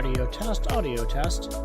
Audio test, audio test.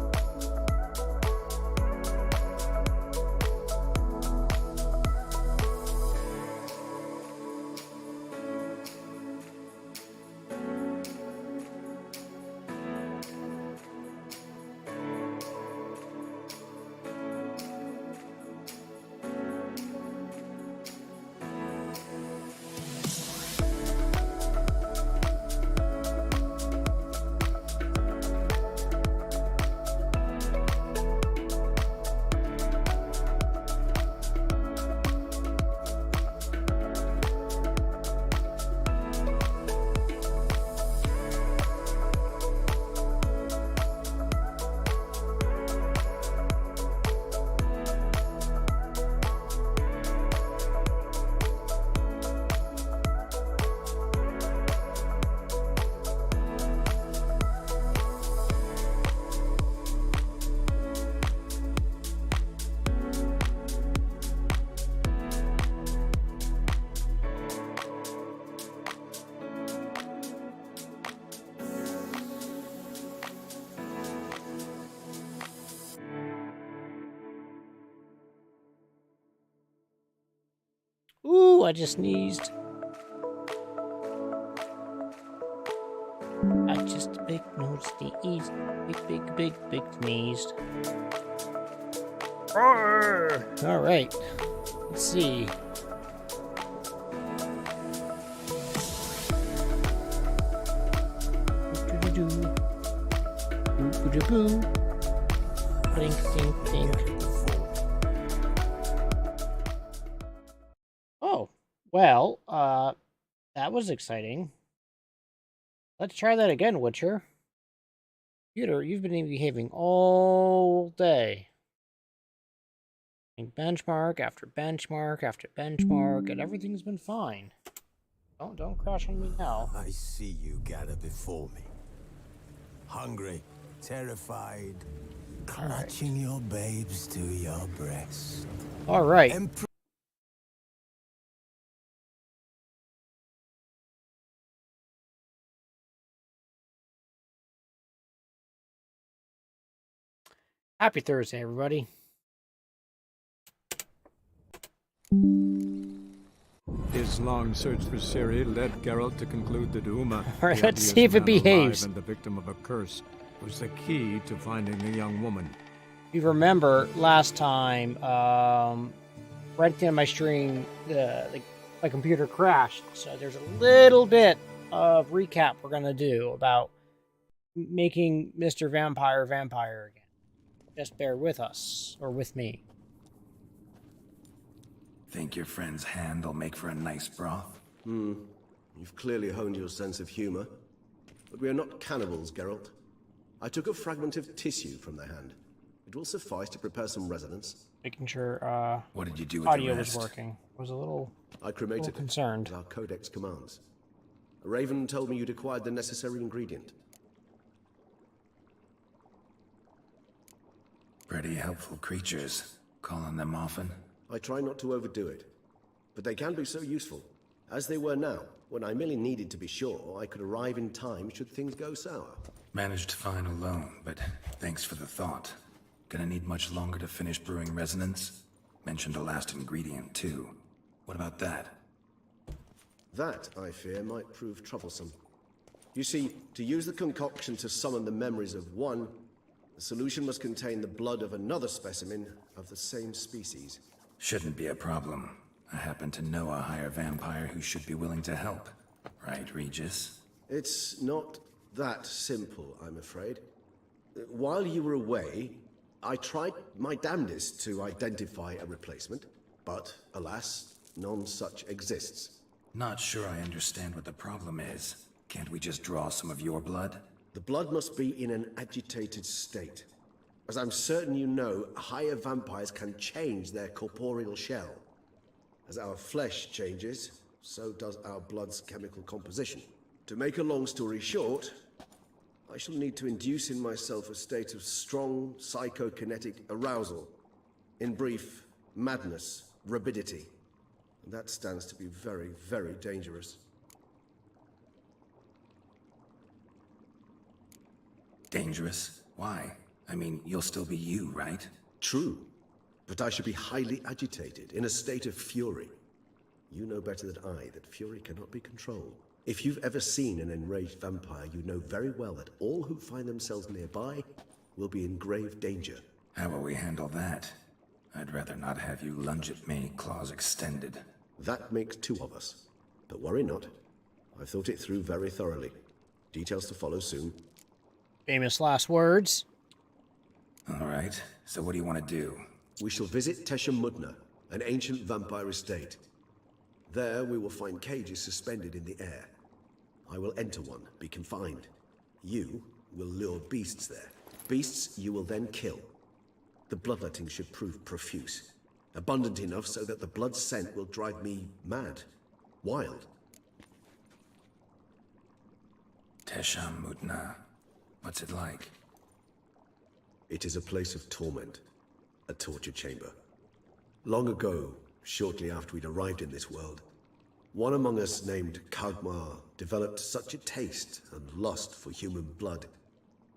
Ooh, I just sneezed. I just big nose sneezed. Big sneezed. All right. Let's see. Oh, well, that was exciting. Let's try that again, Witcher. Computer, you've been behaving all day. Benchmark after benchmark after benchmark, and everything's been fine. Don't crash on me now. I see you gather before me. Hungry, terrified, clutching your babes to your breast. All right. Happy Thursday, everybody. His long search for Ciri led Geralt to conclude that Uma, All right, the let's see if it ugliest man alive behaves. and the victim of a curse, was the key to finding the young woman. You remember last time, right at the end of my stream, my computer crashed. So there's a little bit of recap we're gonna do about making Mr. Vampire vampire again. Just bear with us, or with me. Think your friend's hand will make for a nice broth? You've clearly honed your sense of humor. But we are not cannibals, Geralt. I took a fragment of tissue from their hand. It will suffice to prepare some resonance. Making sure What did you do with audio the was rest? working. I was a little I cremated it, concerned. as our codex commands. A raven told me you'd acquired the necessary ingredient. Pretty helpful creatures. Calling them often? I try not to overdo it, but they can be so useful, as they were now, when I merely needed to be sure I could arrive in time should things go sour. Managed fine alone, but thanks for the thought. Gonna need much longer to finish brewing resonance? Mentioned a last ingredient, too. What about that? That, I fear, might prove troublesome. You see, to use the concoction to summon the memories of one, the solution must contain the blood of another specimen of the same species. Shouldn't be a problem. I happen to know a higher vampire who should be willing to help. Right, Regis? It's not that simple, I'm afraid. While you were away, I tried my damnedest to identify a replacement, but alas, none such exists. Not sure I understand what the problem is. Can't we just draw some of your blood? The blood must be in an agitated state. As I'm certain you know, higher vampires can change their corporeal shell. As our flesh changes, so does our blood's chemical composition. To make a long story short, I shall need to induce in myself a state of strong psychokinetic arousal. In brief, madness, rabidity. And that stands to be very, very dangerous. Dangerous? Why? I mean, you'll still be you, right? True, but I should be highly agitated, in a state of fury. You know better than I that fury cannot be controlled. If you've ever seen an enraged vampire, you know very well that all who find themselves nearby will be in grave danger. How will we handle that? I'd rather not have you lunge at me, claws extended. That makes two of us. But worry not. I've thought it through very thoroughly. Details to follow soon. Famous last words. All right, so what do you want to do? We shall visit Teshem Mudna, an ancient vampire estate. There we will find cages suspended in the air. I will enter one, be confined. You will lure beasts there. Beasts you will then kill. The bloodletting should prove profuse. Abundant enough so that the blood scent will drive me mad. Wild. Tesham Mutna. What's it like? It is a place of torment. A torture chamber. Long ago, shortly after we'd arrived in this world, one among us named Kagmar developed such a taste and lust for human blood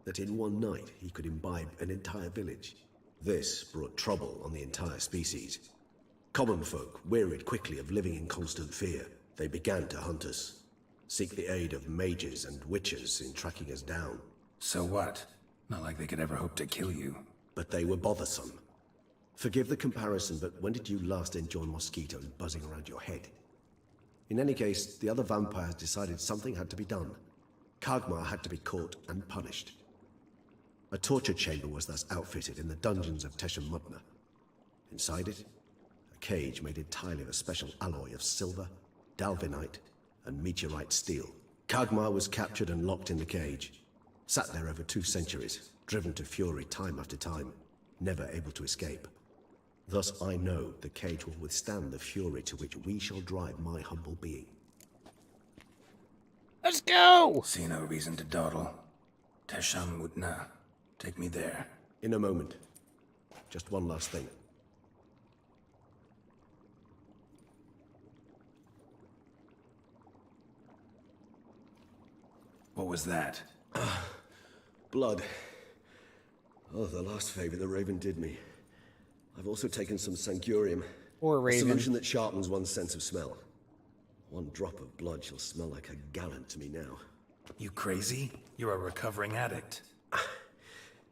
that in one night he could imbibe an entire village. This brought trouble on the entire species. Common folk wearied quickly of living in constant fear. They began to hunt us, seek the aid of mages and witches in tracking us down. So what? Not like they could ever hope to kill you. But they were bothersome. Forgive the comparison, but when did you last enjoy mosquitoes buzzing around your head? In any case, the other vampires decided something had to be done. Kagmar had to be caught and punished. A torture chamber was thus outfitted in the dungeons of Teshem Mudna. Inside it, a cage made entirely of a special alloy of silver, dalvinite, and meteorite steel. Kagmar was captured and locked in the cage. Sat there over 2 centuries, driven to fury time after time, never able to escape. Thus I know the cage will withstand the fury to which we shall drive my humble being. Let's go! See no reason to dawdle. Tesham Mutna. Take me there. In a moment. Just one last thing. What was that? Blood. Oh, the last favor the Raven did me. I've also taken some Sancurium. Poor A Raven. solution that sharpens one's sense of smell. One drop of blood shall smell like a gallon to me now. You crazy? You're a recovering addict.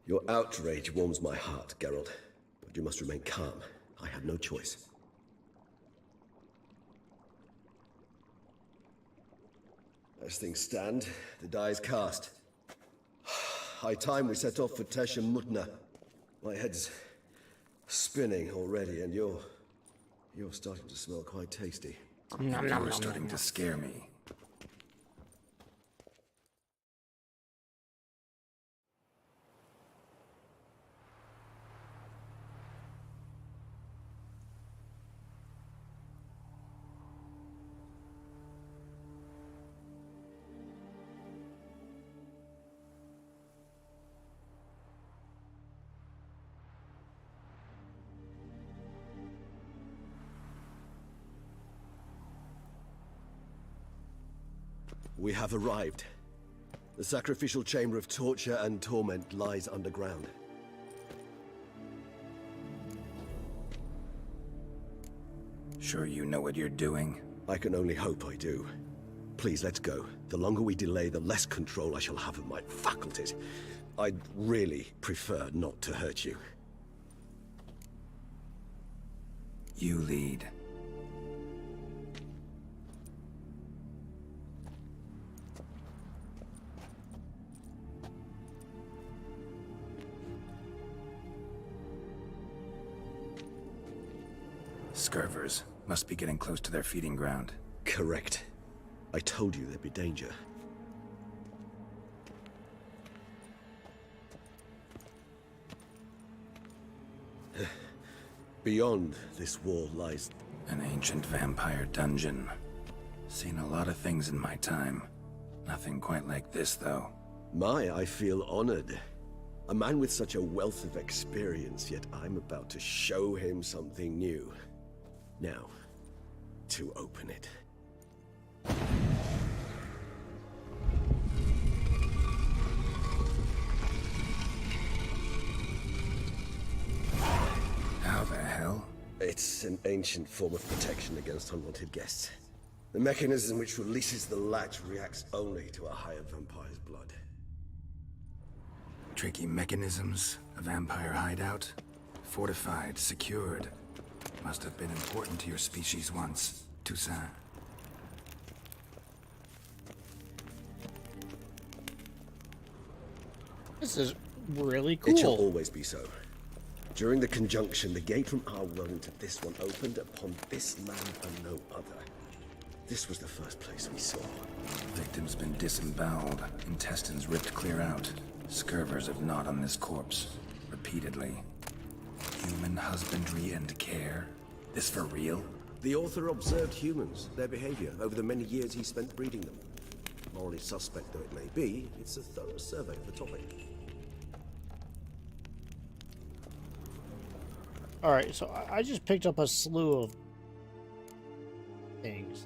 Your outrage warms my heart, Geralt. But you must remain calm. I had no choice. As things stand, the die is cast. High time we set off for Teshem Mutna. My head's spinning already, and you're starting to smell quite tasty. You're starting to scare me. We have arrived. The sacrificial chamber of torture and torment lies underground. Sure you know what you're doing? I can only hope I do. Please, let's go. The longer we delay, the less control I shall have of my faculties. I'd really prefer not to hurt you. You lead. Scurvers. Must be getting close to their feeding ground. Correct. I told you there'd be danger. Beyond this wall lies... An ancient vampire dungeon. Seen a lot of things in my time. Nothing quite like this, though. I feel honored. A man with such a wealth of experience, yet I'm about to show him something new. Now, to open it. It's an ancient form of protection against unwanted guests. The mechanism which releases the latch reacts only to a higher vampire's blood. Tricky mechanisms, a vampire hideout. Fortified, secured. Must have been important to your species once, Toussaint. This is really It shall cool. always be so. During the conjunction, the gate from our world into this one opened upon this land and no other. This was the first place we saw. Victim's been disemboweled, intestines ripped clear out. Scurvers have gnawed on this corpse, repeatedly. Human husbandry and care? This for real? The author observed humans, their behavior, over the many years he spent breeding them. Morally suspect though it may be, it's a thorough survey of the topic. Alright, so I just picked up a slew of things.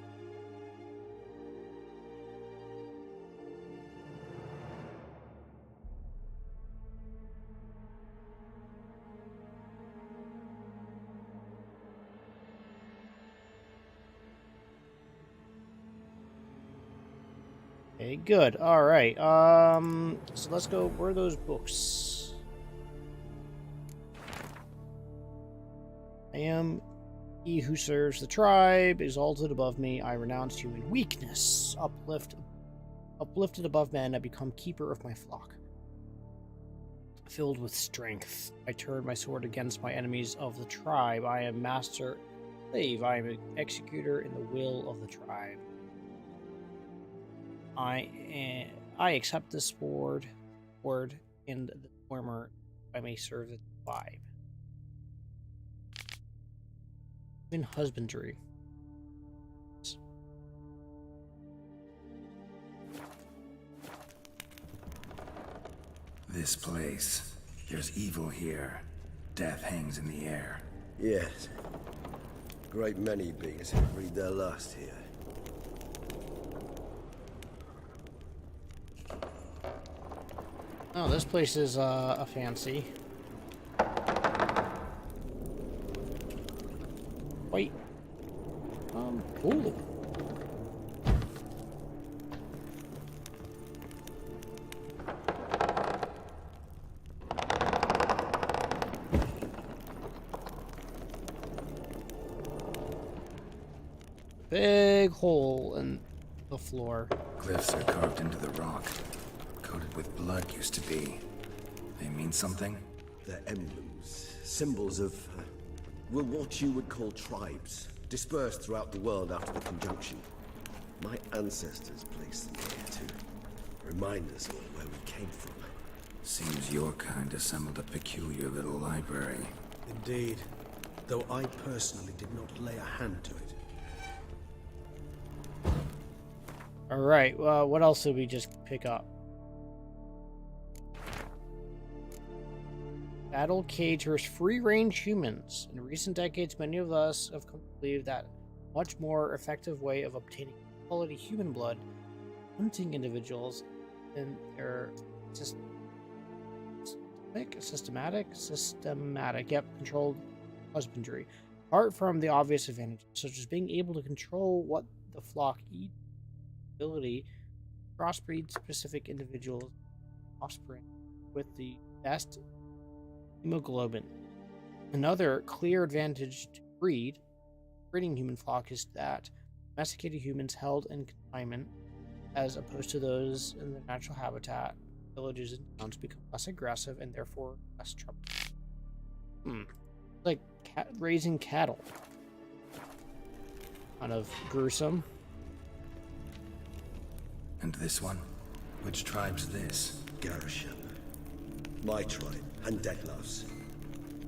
Okay, good. Alright, so let's go, where are those books? I am he who serves the tribe, exalted above me, I renounce human weakness. Uplifted above men, I become keeper of my flock. Filled with strength, I turn my sword against my enemies of the tribe. I am master slave, I am an executor in the will of the tribe. I accept this word in the former, I may serve the tribe. In husbandry. This place. There's evil here. Death hangs in the air. Yes. Great many beings have breathed their last here. Oh, this place is a fancy. Wait. Cool. Big hole in the floor. Glyphs are carved into the rock. Coated with blood used to be. They mean something? They're emblems, symbols of, well, what you would call tribes, dispersed throughout the world after the conjunction. My ancestors placed them here to remind us all where we came from. Seems your kind assembled a peculiar little library. Indeed, though I personally did not lay a hand to it. Alright, well, what else did we just pick up? Battle caters free-range humans. In recent decades, many of us have come to believe that a much more effective way of obtaining quality human blood, hunting individuals in their systematic, controlled husbandry. Apart from the obvious advantages, such as being able to control what the flock eat, ability to crossbreed specific individuals, offspring, with the best hemoglobin. Another clear advantage to breeding human flock is that domesticated humans held in confinement, as opposed to those in their natural habitat, villages and towns, become less aggressive and therefore less trouble. Like raising cattle. Kind of gruesome. And this one? Which tribe's this? Garisham. My tribe, and Detlav's.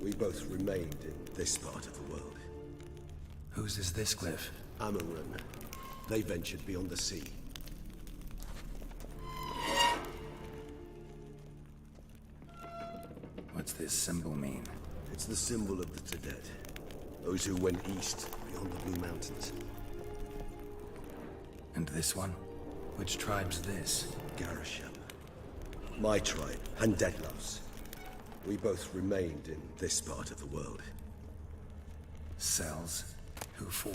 We both remained in this part of the world. Whose is this glyph? Amaran. They ventured beyond the sea. What's this symbol mean? It's the symbol of the Tedet. Those who went east, beyond the Blue Mountains. And this one? Which tribe's this? Garisham. My tribe, and Detlav's. We both remained in this part of the world. Cells? Who for?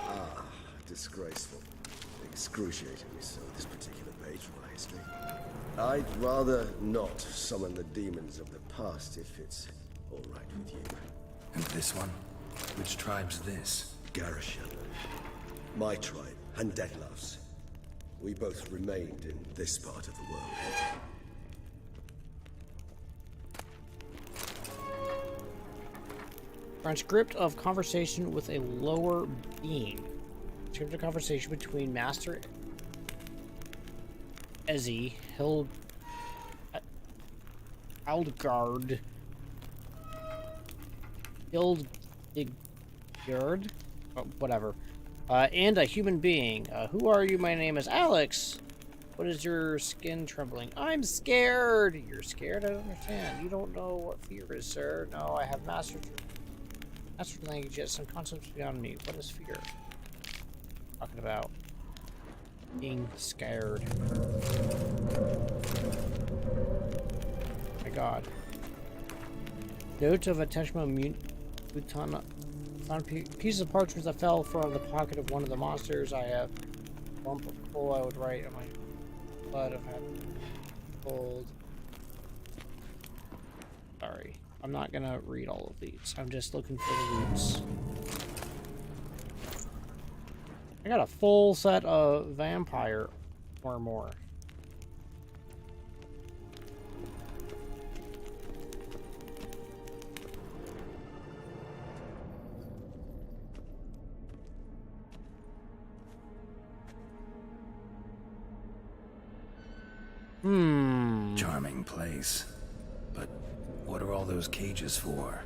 Ah, disgraceful. Excruciatingly so, this particular page of my history. I'd rather not summon the demons of the past if it's all right with you. And this one? Which tribe's this? Garashan. My tribe, and Deadlove's. We both remained in this part of the world. Transcript of conversation with a lower being. Transcript of conversation between Master Ezzy, Hildegard, whatever, and a human being. Who are you? My name is Alex. What is your skin trembling? I'm scared. You're scared? I don't understand. You don't know what fear is, sir. No, I have mastered language, yet some concepts beyond me. What is fear? Talking about being scared. My God. Note of attention Butana. Found pieces of parchment that fell from the pocket of one of the monsters. I have a lump of coal I would write on my blood if I had cold. Sorry. I'm not gonna read all of these. I'm just looking for the roots. I got a full set of vampire or more. Charming place. But what are all those cages for?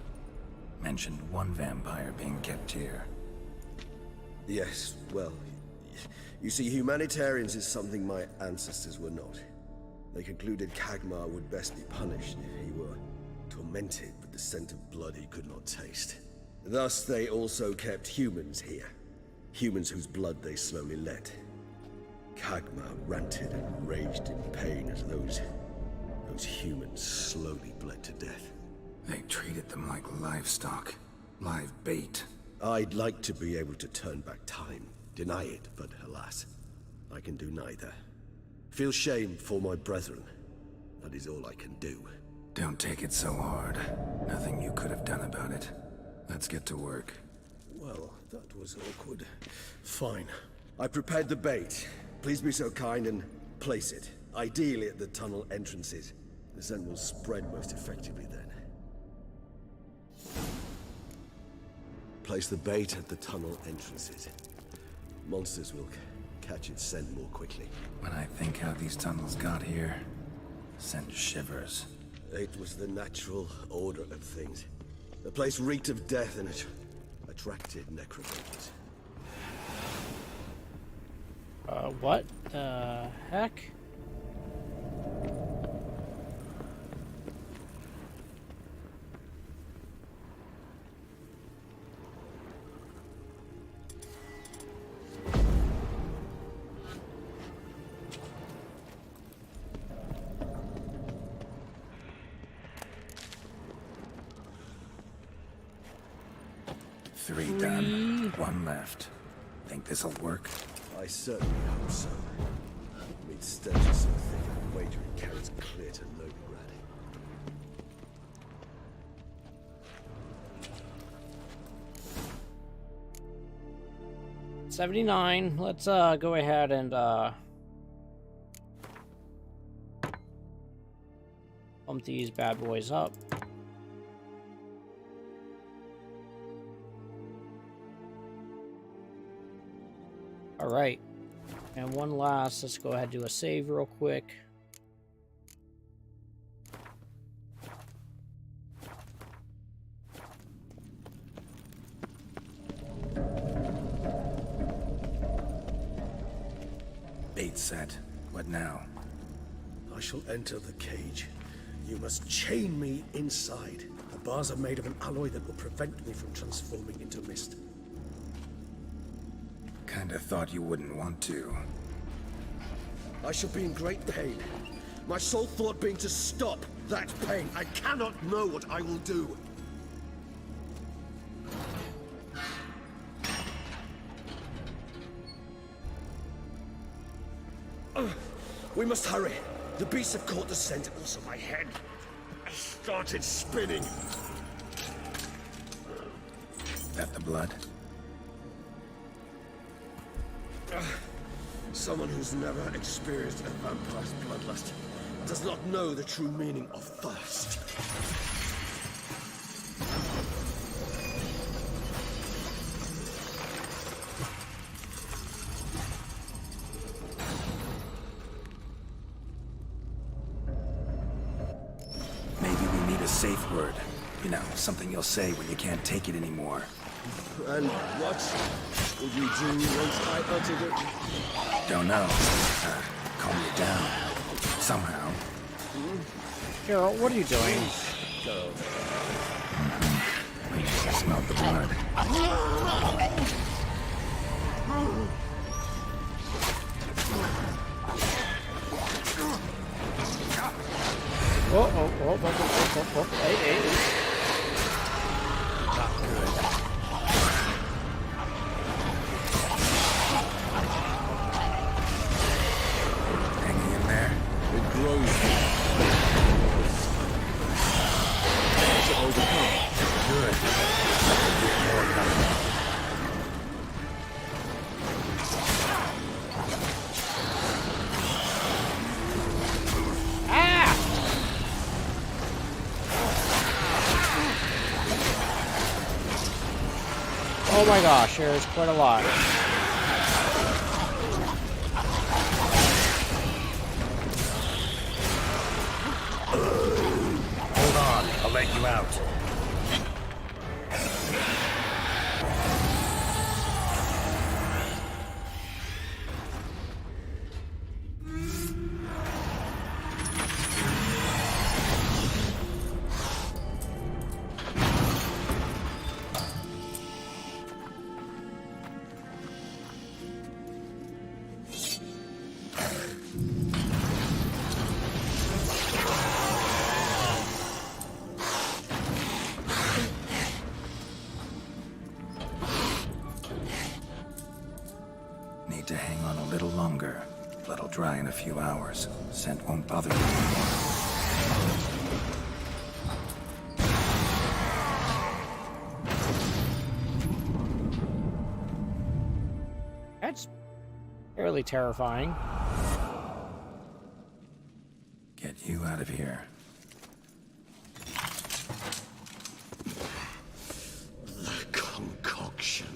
Mentioned one vampire being kept here. Yes, well, you see, humanitarians is something my ancestors were not. They concluded Kagmar would best be punished if he were tormented with the scent of blood he could not taste. Thus, they also kept humans here. Humans whose blood they slowly let. Kagmar ranted and raged in pain as those humans slowly bled to death. They treated them like livestock. Live bait. I'd like to be able to turn back time, deny it, but alas, I can do neither. Feel shame for my brethren. That is all I can do. Don't take it so hard. Nothing you could have done about it. Let's get to work. Well, that was awkward. Fine. I prepared the bait. Please be so kind and place it. Ideally at the tunnel entrances. The scent will spread most effectively then. Place the bait at the tunnel entrances. Monsters will catch its scent more quickly. When I think how these tunnels got here, sent shivers. It was the natural order of things. The place reeked of death and it attracted necromancers. What the heck? Three done. One left. Think this'll work? I certainly hope so. Meat stench is so thick, I'm wagering carrots clear to Novigrad. 79. Let's go ahead and pump these bad boys up. All right, and one last. Let's go ahead and do a save real quick. Bait set. What now? I shall enter the cage. You must chain me inside. The bars are made of an alloy that will prevent me from transforming into mist. Kinda thought you wouldn't want to. I shall be in great pain. My sole thought being to stop that pain. I cannot know what I will do. We must hurry. The beasts have caught the scent. Also, my head has started spinning. That the blood? Someone who's never experienced a vampire's bloodlust does not know the true meaning of thirst. Maybe we need a safe word. You know, something you'll say when you can't take it anymore. And what will you do once I utter it? Don't know. Calm you down. Somehow. Geralt, what are you doing? We just smelled the blood. Oh. Hey. Not good. Hanging in there? It grows to overcome. Good. More coming. Oh my gosh, there's quite a lot. Hold on, I'll let you out. Need to hang on a little longer. Blood'll dry in a few hours. Scent won't bother you anymore. That's fairly terrifying. Get you out of here. The concoction.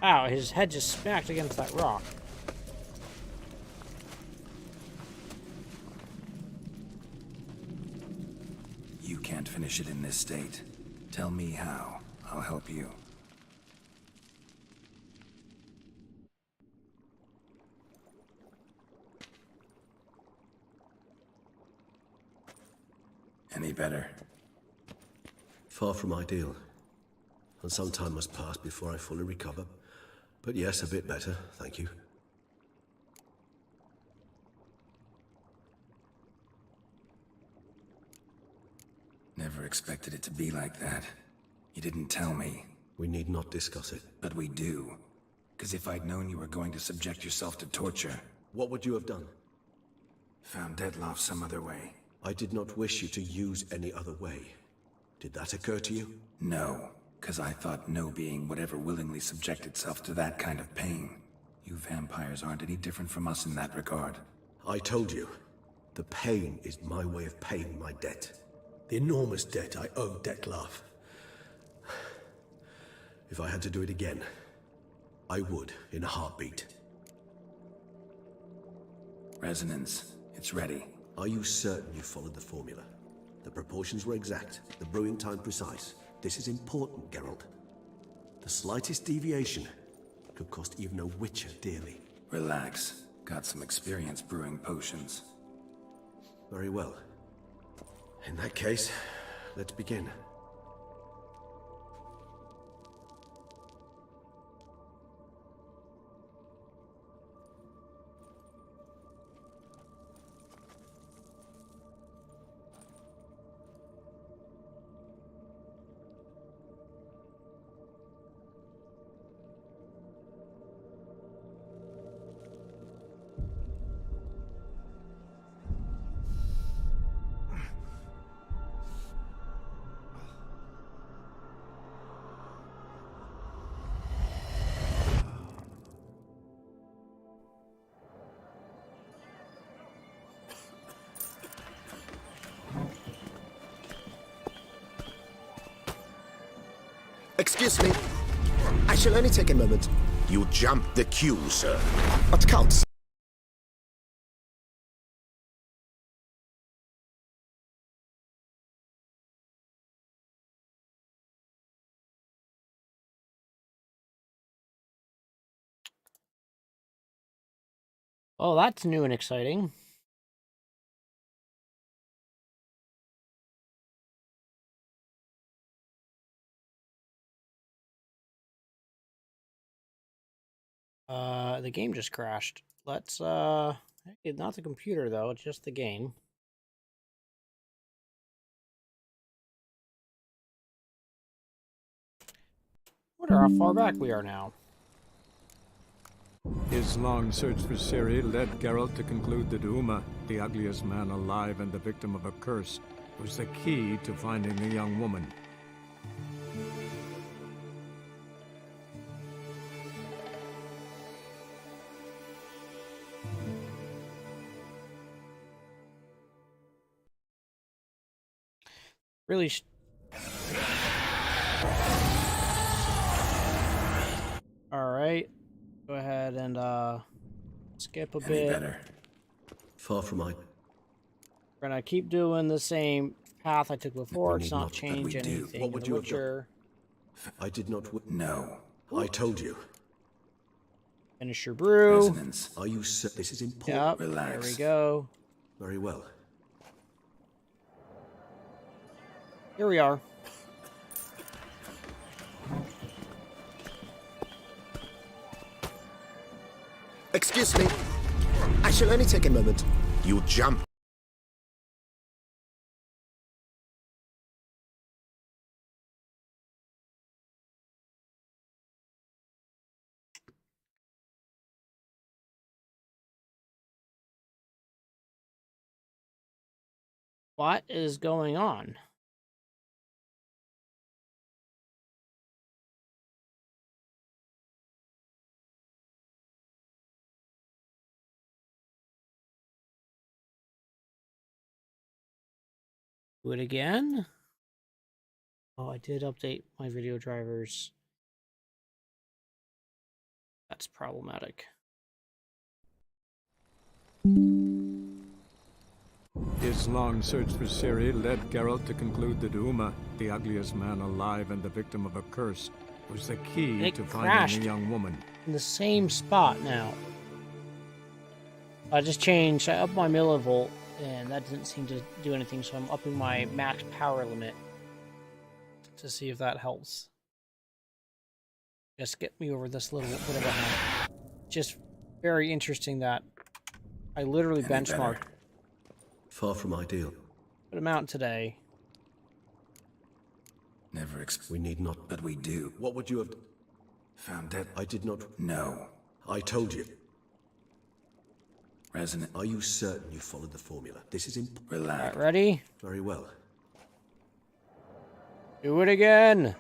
Ow, his head just smacked against that rock. You can't finish it in this state. Tell me how. I'll help you. Any better? Far from ideal. And some time must pass before I fully recover. But yes, a bit better, thank you. Never expected it to be like that. You didn't tell me. We need not discuss it. But we do. Because if I'd known you were going to subject yourself to torture, What would you have done? found Deadloff some other way. I did not wish you to use any other way. Did that occur to you? No, because I thought no being would ever willingly subject itself to that kind of pain. You vampires aren't any different from us in that regard. I told you, the pain is my way of paying my debt. The enormous debt I owe Dettlaff. If I had to do it again, I would in a heartbeat. Resonance, it's ready. Are you certain you followed the formula? The proportions were exact, the brewing time precise. This is important, Geralt. The slightest deviation could cost even a witcher dearly. Relax. Got some experience brewing potions. Very well. In that case, let's begin. Excuse me. I shall only take a moment. You jumped the queue, sir. But Count. Oh, that's new and exciting. The game just crashed. Let's hey, not the computer though, it's just the game. Wonder how far back we are now. His long search for Ciri led Geralt to conclude that Uma, the ugliest man alive and the victim of a curse, was the key to finding the young woman. Really Alright. Go ahead and skip a Any bit. better? Far from my... We're gonna keep doing the same path I took before. It's need not not, but change we do. anything. What would in you the have done? Witcher. I did not... No. I told you. Finish your brew. Resonance. Are you cer- This is important. Yep. There Relax. we go. Very well. Here we are. Excuse me. I shall only take a moment. You jumped. What is going on? Do it again? Oh, I did update my video drivers. That's problematic. His long search for Ciri led Geralt to conclude that Uma, the ugliest man alive and the victim of a curse, was the key It to crashed. finding the young woman. In the same spot now. I just changed. I upped my millivolt, and that didn't seem to do anything, so I'm upping my max power limit to see if that helps. Just get me over this little bit of a hump. Just very interesting that I literally Any benchmarked. better? Far from ideal. Put him out today. Never We need not... But we do. What would you have... Found dead? I did not... No. I told you. Resonant. Are you certain you followed the formula? This is important. Relax. Alright, ready? Very well. Do it again.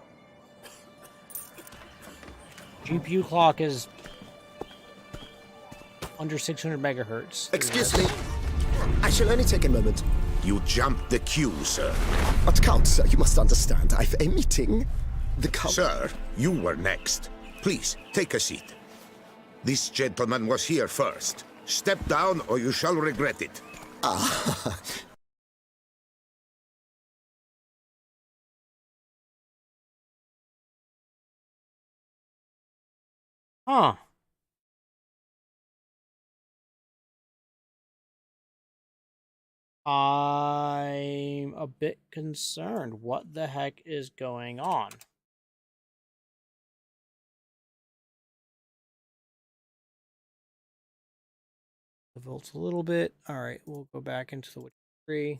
GPU clock is under 600 megahertz. Excuse me. I shall only take a moment. You jumped the queue, sir. But Count, sir, you must understand. I've a meeting. The Count... Sir, you were next. Please, take a seat. This gentleman was here first. Step down or you shall regret it. Ah. Huh. I'm a bit concerned. What the heck is going on? The volts a little bit. All right, we'll go back into the Witcher 3.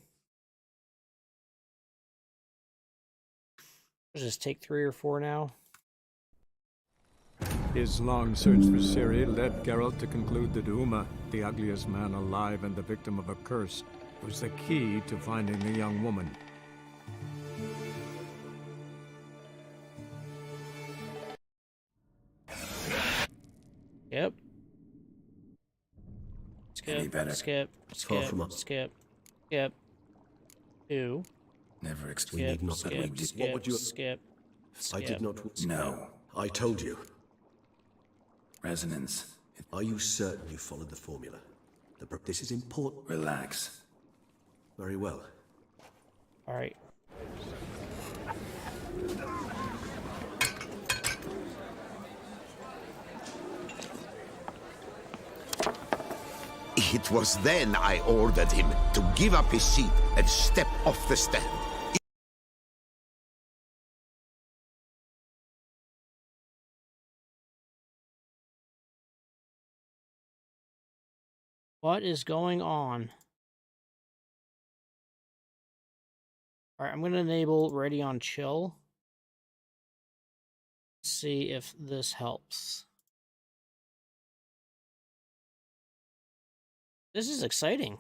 Let's just take 3 or 4 now. His long search for Ciri led Geralt to conclude that Uma, the ugliest man alive and the victim of a curse, was the key to finding the young woman. Yep. Any Skip, better? skip, Far skip, from us. skip, skip. 2. Never We Skip, need not... But we skip, do. skip, What would you have... skip. I did not... No. I told you. Resonance. Are you certain you followed the formula? This is important. Relax. Very well. All right. It was then I ordered him to give up his seat and step off the stand. What is going on? All right, I'm going to enable Ready on Chill. See if this helps. This is exciting.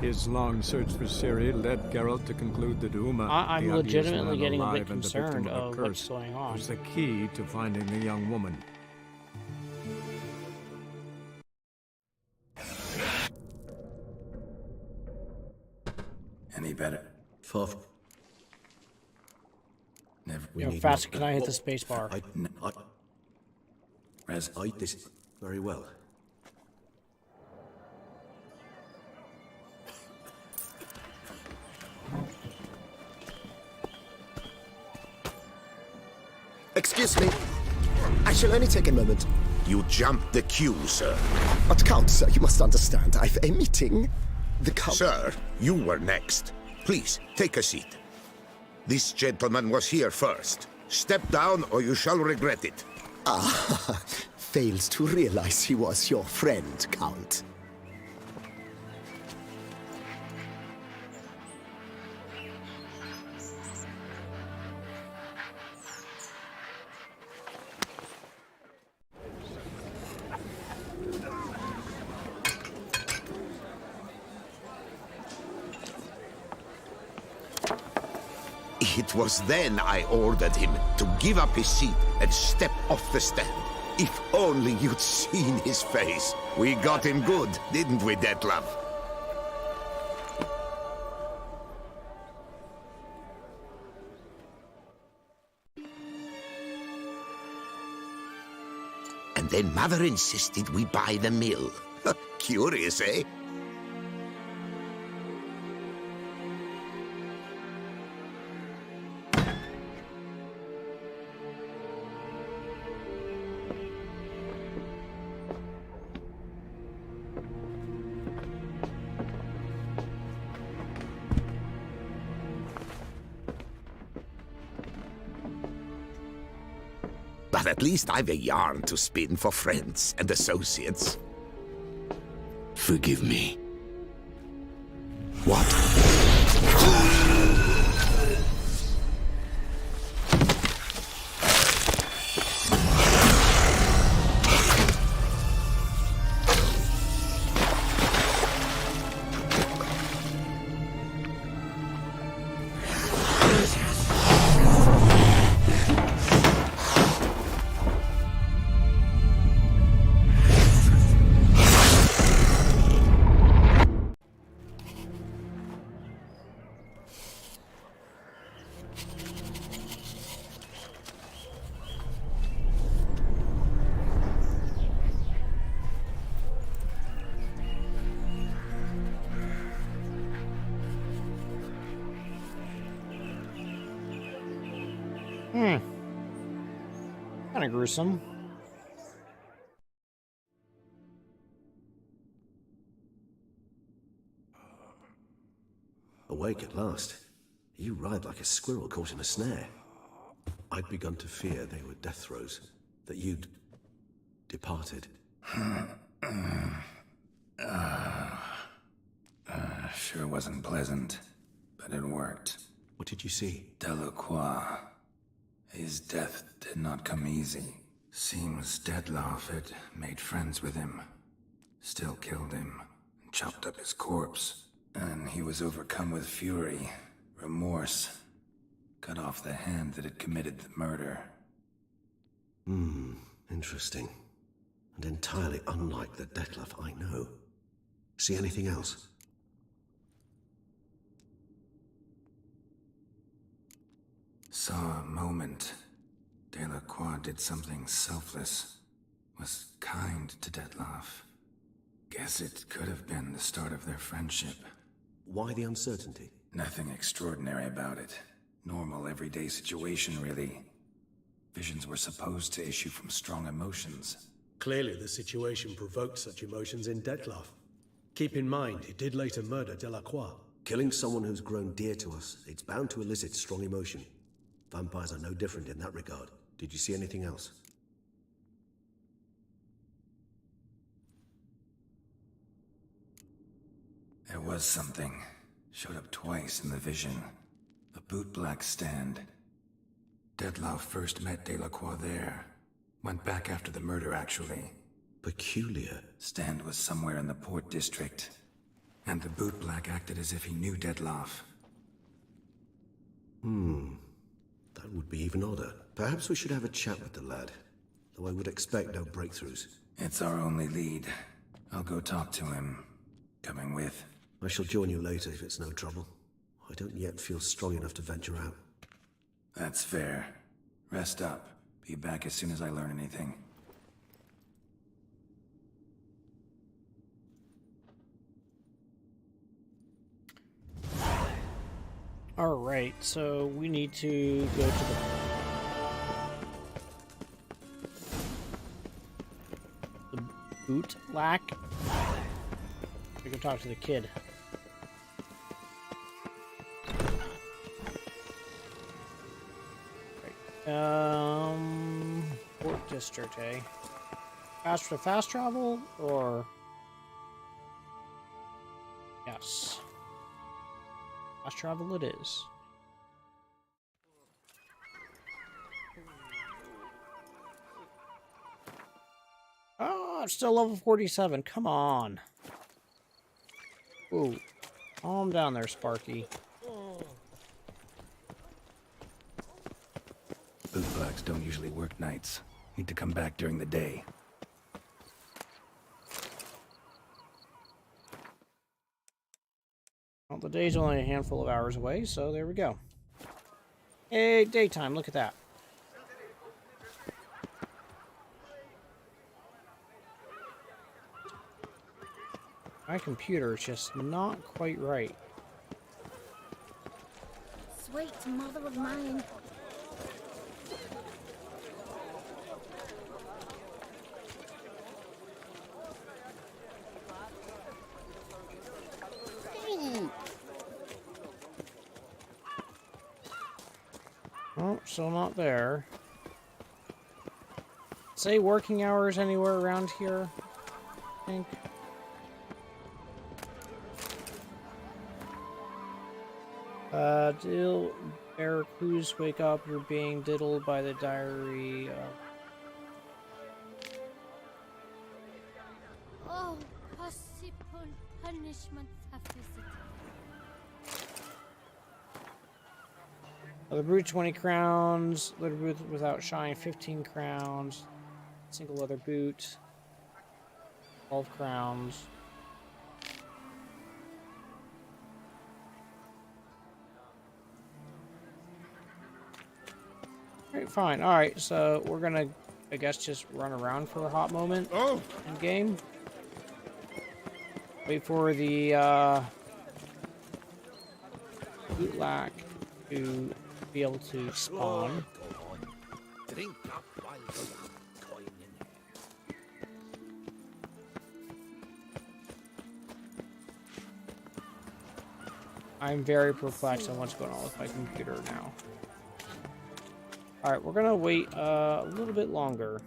His long search for Ciri led Geralt to conclude that Uma, I'm the ugliest legitimately man getting a bit alive and the victim concerned of a of what's curse, going on. was the key to finding the young woman. Any better? Far. Never. We You know, need faster not- can I hit the space bar? This very well. Excuse me. I shall only take a moment. You jumped the queue, sir. But Count, sir, you must understand. I've a meeting. The Count... Sir, you were next. Please, take a seat. This gentleman was here first. Step down or you shall regret it. Ah, fails to realize he was your friend, Count. It was then I ordered him to give up his seat and step off the stand. If only you'd seen his face. We got him good, didn't we, Detlef? And then Mother insisted we buy the mill. Curious, eh? But at least I've a yarn to spin for friends and associates. Forgive me. What? Kind of gruesome. Awake at last. You ride like a squirrel caught in a snare. I'd begun to fear they were death throes, that you'd departed. Sure wasn't pleasant, but it worked. What did you see? Delacroix. His death did not come easy. Seems Detlef had made friends with him. Still killed him, and chopped up his corpse. And he was overcome with fury, remorse. Cut off the hand that had committed the murder. Interesting. and entirely unlike the Detlef I know. See anything else? Saw a moment. Delacroix did something selfless. Was kind to Detlef. Guess it could have been the start of their friendship. Why the uncertainty? Nothing extraordinary about it. Normal, everyday situation, really. Visions were supposed to issue from strong emotions. Clearly the situation provoked such emotions in Detlef. Keep in mind, he did later murder Delacroix. Killing someone who's grown dear to us, it's bound to elicit strong emotion. Vampires are no different in that regard. Did you see anything else? There was something. Showed up twice in the vision. A bootblack stand. Detlef first met Delacroix there. Went back after the murder, actually. Peculiar. Stand was somewhere in the port district. And the bootblack acted as if he knew Detlef. That would be even odder. Perhaps we should have a chat with the lad. Though I would expect no breakthroughs. It's our only lead. I'll go talk to him. Coming with? I shall join you later if it's no trouble. I don't yet feel strong enough to venture out. That's fair. Rest up. Be back as soon as I learn anything. Alright, so we need to go to the bootblack. We can talk to the kid. Port district, eh? Fast travel, or... Yes. Fast travel it is. Oh, it's still level 47. Come on. Ooh. Calm down there, Sparky. Bootblacks don't usually work nights. Need to come back during the day. Well, the day's only a handful of hours away, so there we go. Hey, daytime, look at that. My computer is just not quite right. Sweet mother of mine. Oh, still not there. Say working hours anywhere around here, I think. Bear crews wake up, you're being diddled by the diary of... Oh, possible punishment have visited. Other brute 20 crowns, leather boot without shine 15 crowns, single leather boot 12 crowns. Alright, fine. Alright, so we're gonna, I guess, just run around for a hot moment in game. Wait for the bootblack to be able to spawn. Drink up while the coin in here. I'm very perplexed on what's going on with my computer now. Alright, we're gonna wait a little bit longer.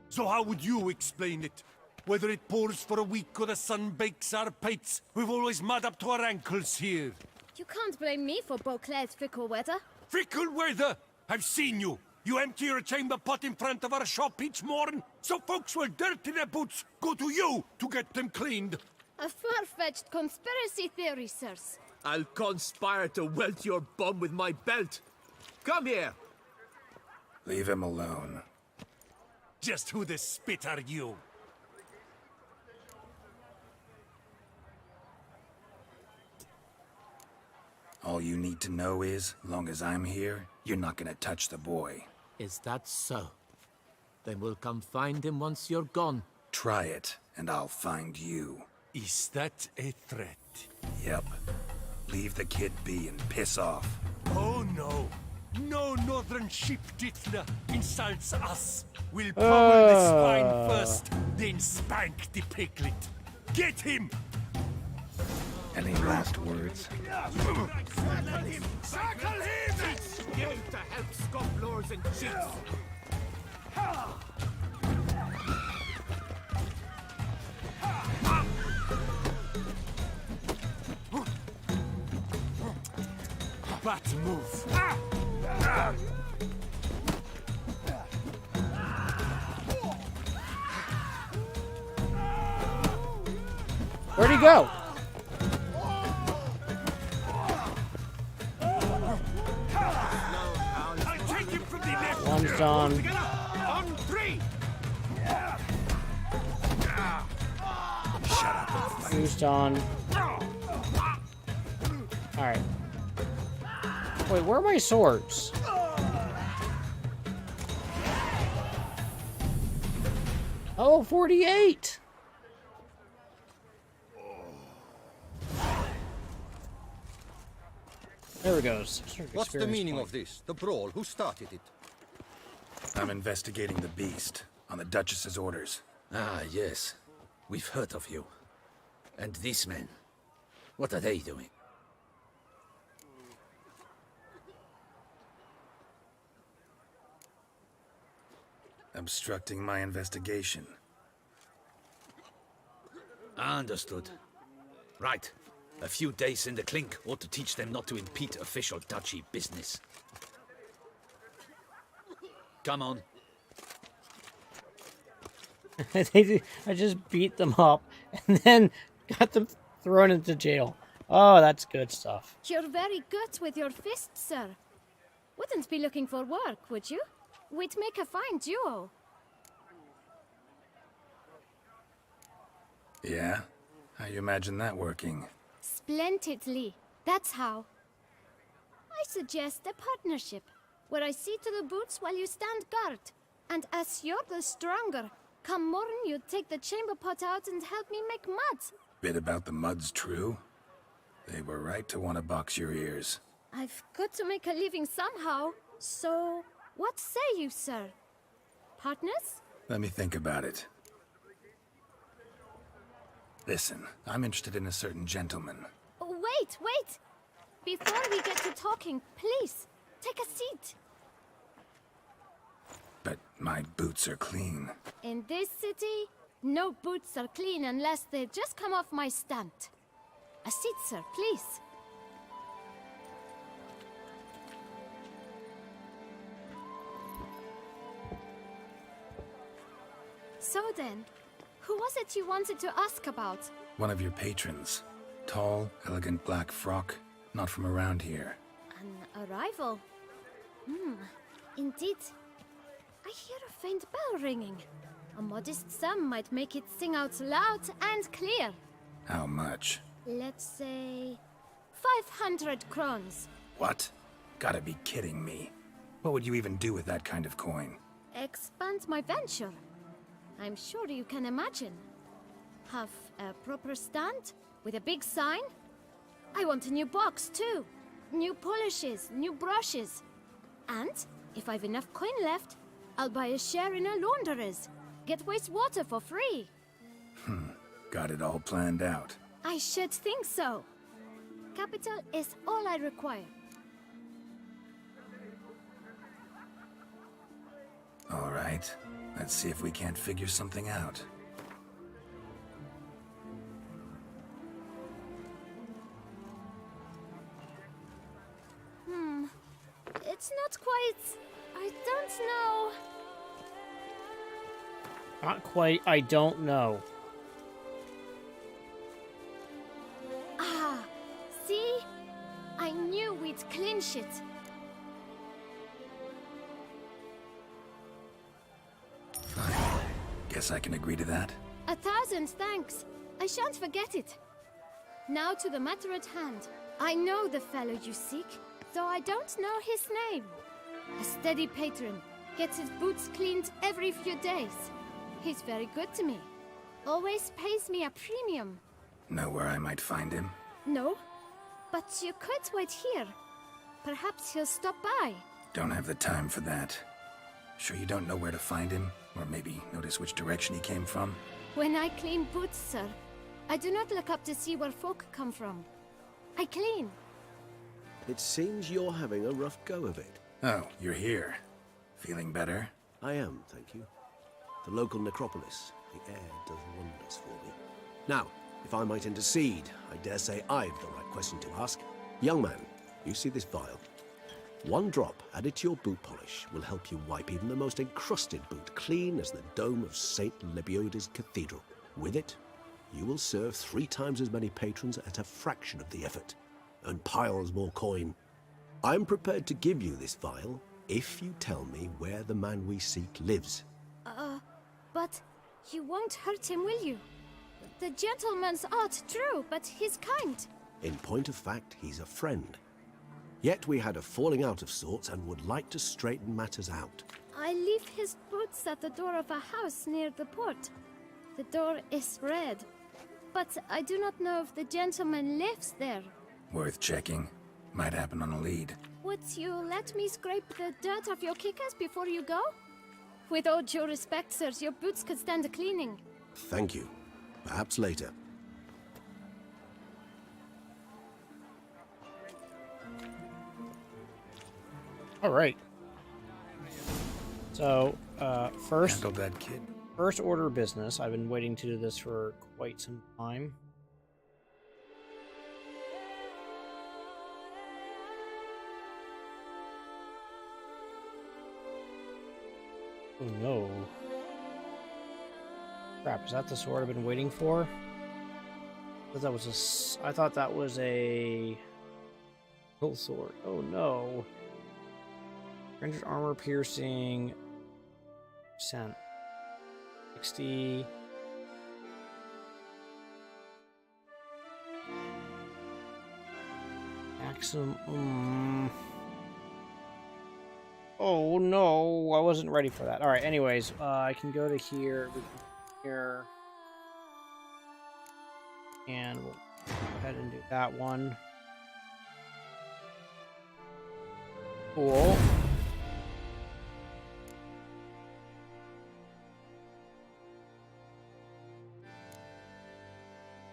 So how would you explain it? Whether it pours for a week or the sun bakes our pates, we've always mud up to our ankles here. You can't blame me for Beauclair's fickle weather. Fickle weather! I've seen you. You empty your chamber pot in front of our shop each morn, so folks will dirty their boots, go to you to get them cleaned. A far-fetched conspiracy theory, sirs. I'll conspire to welt your bum with my belt. Come here. Leave him alone. Just who the spit are you? All you need to know is, long as I'm here, you're not gonna touch the boy. Is that so? Then we'll come find him once you're gone. Try it, and I'll find you. Is that a threat? Yep. Leave the kid be and piss off. Oh no. No northern sheep Dithna insults us. We'll pummel the swine first, then spank the piglet. Get him! Any last words? Circle him! Circle him! You to help scofflors and cheats! Bat move! Where'd he go? I'll take him from the left! One's done. On three! Shut up and fight. Two's done. Alright. Wait, where are my swords? Oh, 48! There we go. What's the meaning of this? The brawl? Who started it? I'm investigating the beast, on the Duchess's orders. Ah, yes. We've heard of you. And these men, what are they doing? Obstructing my investigation. Understood. Right. A few days in the clink ought to teach them not to impede official duchy business. Come on. I just beat them up and then got them thrown into jail. Oh, that's good stuff. You're very good with your fists, sir. Wouldn't be looking for work, would you? We'd make a fine duo. Yeah? How you imagine that working? Splendidly. That's how. I suggest a partnership, where I see to the boots while you stand guard. And as you're the stronger, come morn you take the chamber pot out and help me make mud. Bit about the mud's true? They were right to want to box your ears. I've got to make a living somehow, so what say you, sir? Partners? Let me think about it. Listen, I'm interested in a certain gentleman. Wait, wait! Before we get to talking, please, take a seat. But my boots are clean. In this city, no boots are clean unless they just come off my stand. A seat, sir, please. So then, who was it you wanted to ask about? One of your patrons. Tall, elegant black frock. Not from around here. An arrival? Indeed. I hear a faint bell ringing. A modest sum might make it sing out loud and clear. How much? Let's say 500 crowns. What? Gotta be kidding me. What would you even do with that kind of coin? Expand my venture. I'm sure you can imagine. Have a proper stand with a big sign. I want a new box too. New polishes, new brushes. And if I've enough coin left, I'll buy a share in a launderer's. Get wastewater for free. Got it all planned out. I should think so. Capital is all I require. All right. Let's see if we can't figure something out. It's not quite... I don't know. Not quite, I don't know. Ah, see? I knew we'd clinch it. Guess I can agree to that. 1,000 thanks. I shan't forget it. Now to the matter at hand. I know the fellow you seek, though I don't know his name. A steady patron, gets his boots cleaned every few days. He's very good to me. Always pays me a premium. Know where I might find him? No, but you could wait here. Perhaps he'll stop by. Don't have the time for that. Sure you don't know where to find him? Or maybe notice which direction he came from? When I clean boots, sir, I do not look up to see where folk come from. I clean. It seems you're having a rough go of it. Oh, you're here. Feeling better? I am, thank you. The local necropolis. The air does wonders for me. Now, if I might intercede, I dare say I've the right question to ask. Young man, you see this vial? One drop added to your boot polish will help you wipe even the most encrusted boot clean as the dome of St. Lebioda's Cathedral. With it, you will serve 3 times as many patrons at a fraction of the effort, and piles more coin. I'm prepared to give you this vial if you tell me where the man we seek lives. But you won't hurt him, will you? The gentleman's odd, true, but he's kind. In point of fact, he's a friend. Yet we had a falling out of sorts and would like to straighten matters out. I leave his boots at the door of a house near the port. The door is red, but I do not know if the gentleman lives there. Worth checking. Might happen on a lead. Would you let me scrape the dirt off your kickers before you go? With all due respect, sirs, your boots could stand a cleaning. Thank you. Perhaps later. All right. So, first, Handle that, kid. first order of business. I've been waiting to do this for quite some time. Oh no. Crap, is that the sword I've been waiting for? I thought that was a hill sword. Oh no. Rendered armor piercing percent 60. Maximum. Oh no, I wasn't ready for that. All right, anyways, I can go to here, here, and we'll go ahead and do that one. Cool.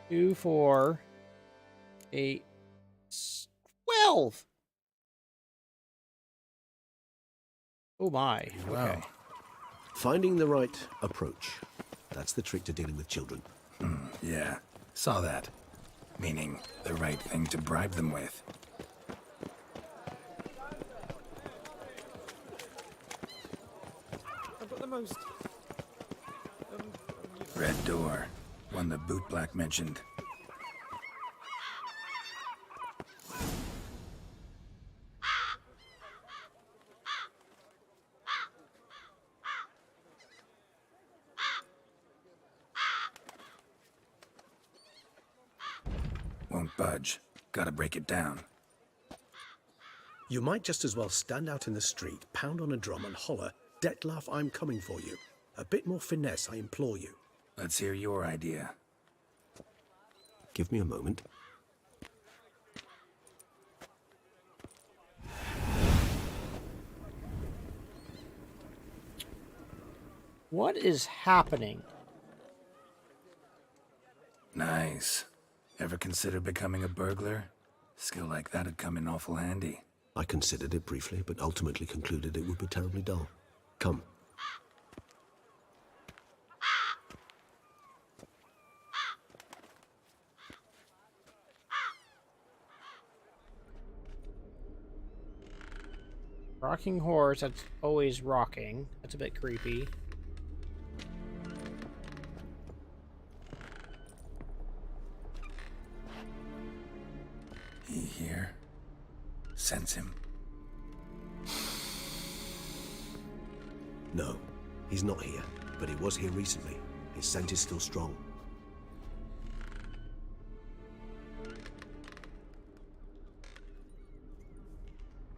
Two, 4, 8, 12. Oh my. Okay. Finding the right approach. That's the trick to dealing with children. Yeah, saw that. Meaning, the right thing to bribe them with. I've got the most... Red door. One the boot black mentioned. Won't budge. Gotta break it down. You might just as well stand out in the street, pound on a drum and holler, "Detlef, I'm coming for you." A bit more finesse, I implore you. Let's hear your idea. Give me a moment. What is happening? Nice. Ever consider becoming a burglar? Skill like that'd come in awful handy. I considered it briefly, but ultimately concluded it would be terribly dull. Come. Rocking horse, that's always rocking. That's a bit creepy. He here? Sense him. No, he's not here. but he was here recently. His scent is still strong.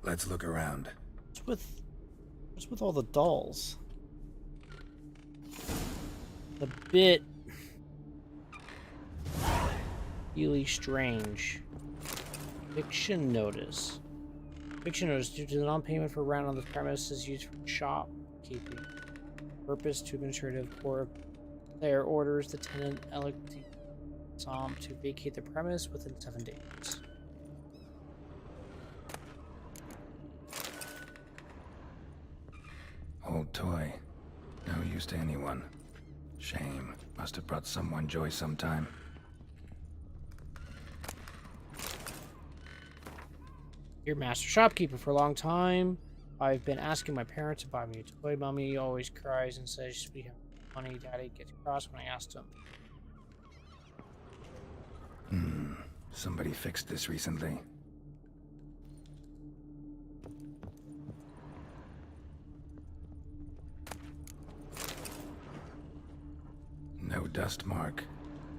Let's look around. What's with all the dolls? A bit really strange. Eviction notice. Eviction notice due to the non-payment for rent on the premises used for shopkeeping. Purpose to administrative court. Player orders the tenant electing to vacate the premise within 7 days. Old toy. No use to anyone. Shame. Must have brought someone joy sometime. Your master shopkeeper for a long time. I've been asking my parents to buy me a toy. Mommy always cries and says we have money. Daddy gets cross when I asked him. Somebody fixed this recently. No dust mark.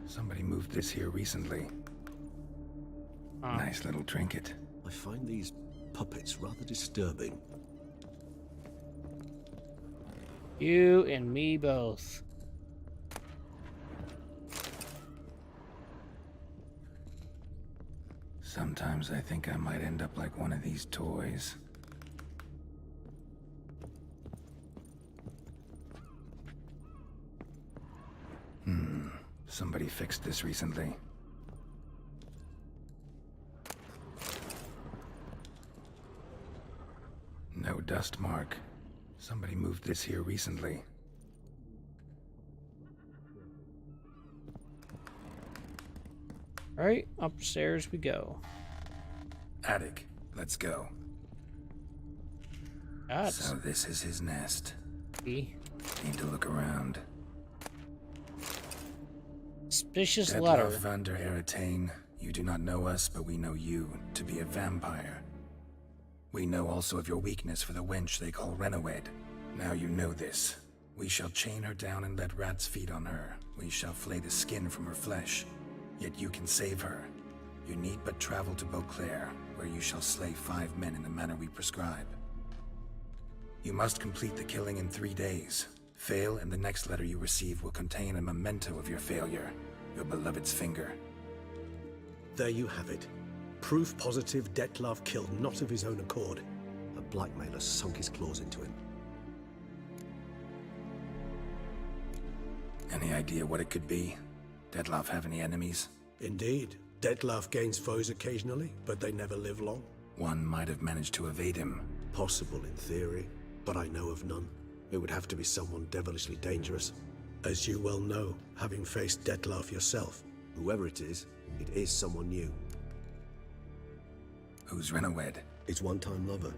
Somebody moved this here recently. Nice little trinket. I find these puppets rather disturbing. You and me both. Sometimes I think I might end up like one of these toys. Somebody fixed this recently. No dust mark. Somebody moved this here recently. Alright, upstairs we go. Attic, let's go. That's So this is his nest. Need Need to look around. suspicious Detlef letter. van der Eretain, you do not know us, but we know you to be a vampire. We know also of your weakness for the wench they call Renawed. Now you know this. We shall chain her down and let rats feed on her. We shall flay the skin from her flesh. Yet you can save her. You need but travel to Beauclair, where you shall slay 5 men in the manner we prescribe. You must complete the killing in 3 days. Fail, and the next letter you receive will contain a memento of your failure. Your beloved's finger. There you have it. Proof positive Detlef killed not of his own accord. A blackmailer sunk his claws into him. Any idea what it could be? Detlef have any enemies? Indeed. Detlef gains foes occasionally, but they never live long. One might have managed to evade him. Possible in theory, but I know of none. It would have to be someone devilishly dangerous. As you well know, having faced Detlef yourself. Whoever it is someone new. Who's Renawed? His one-time lover.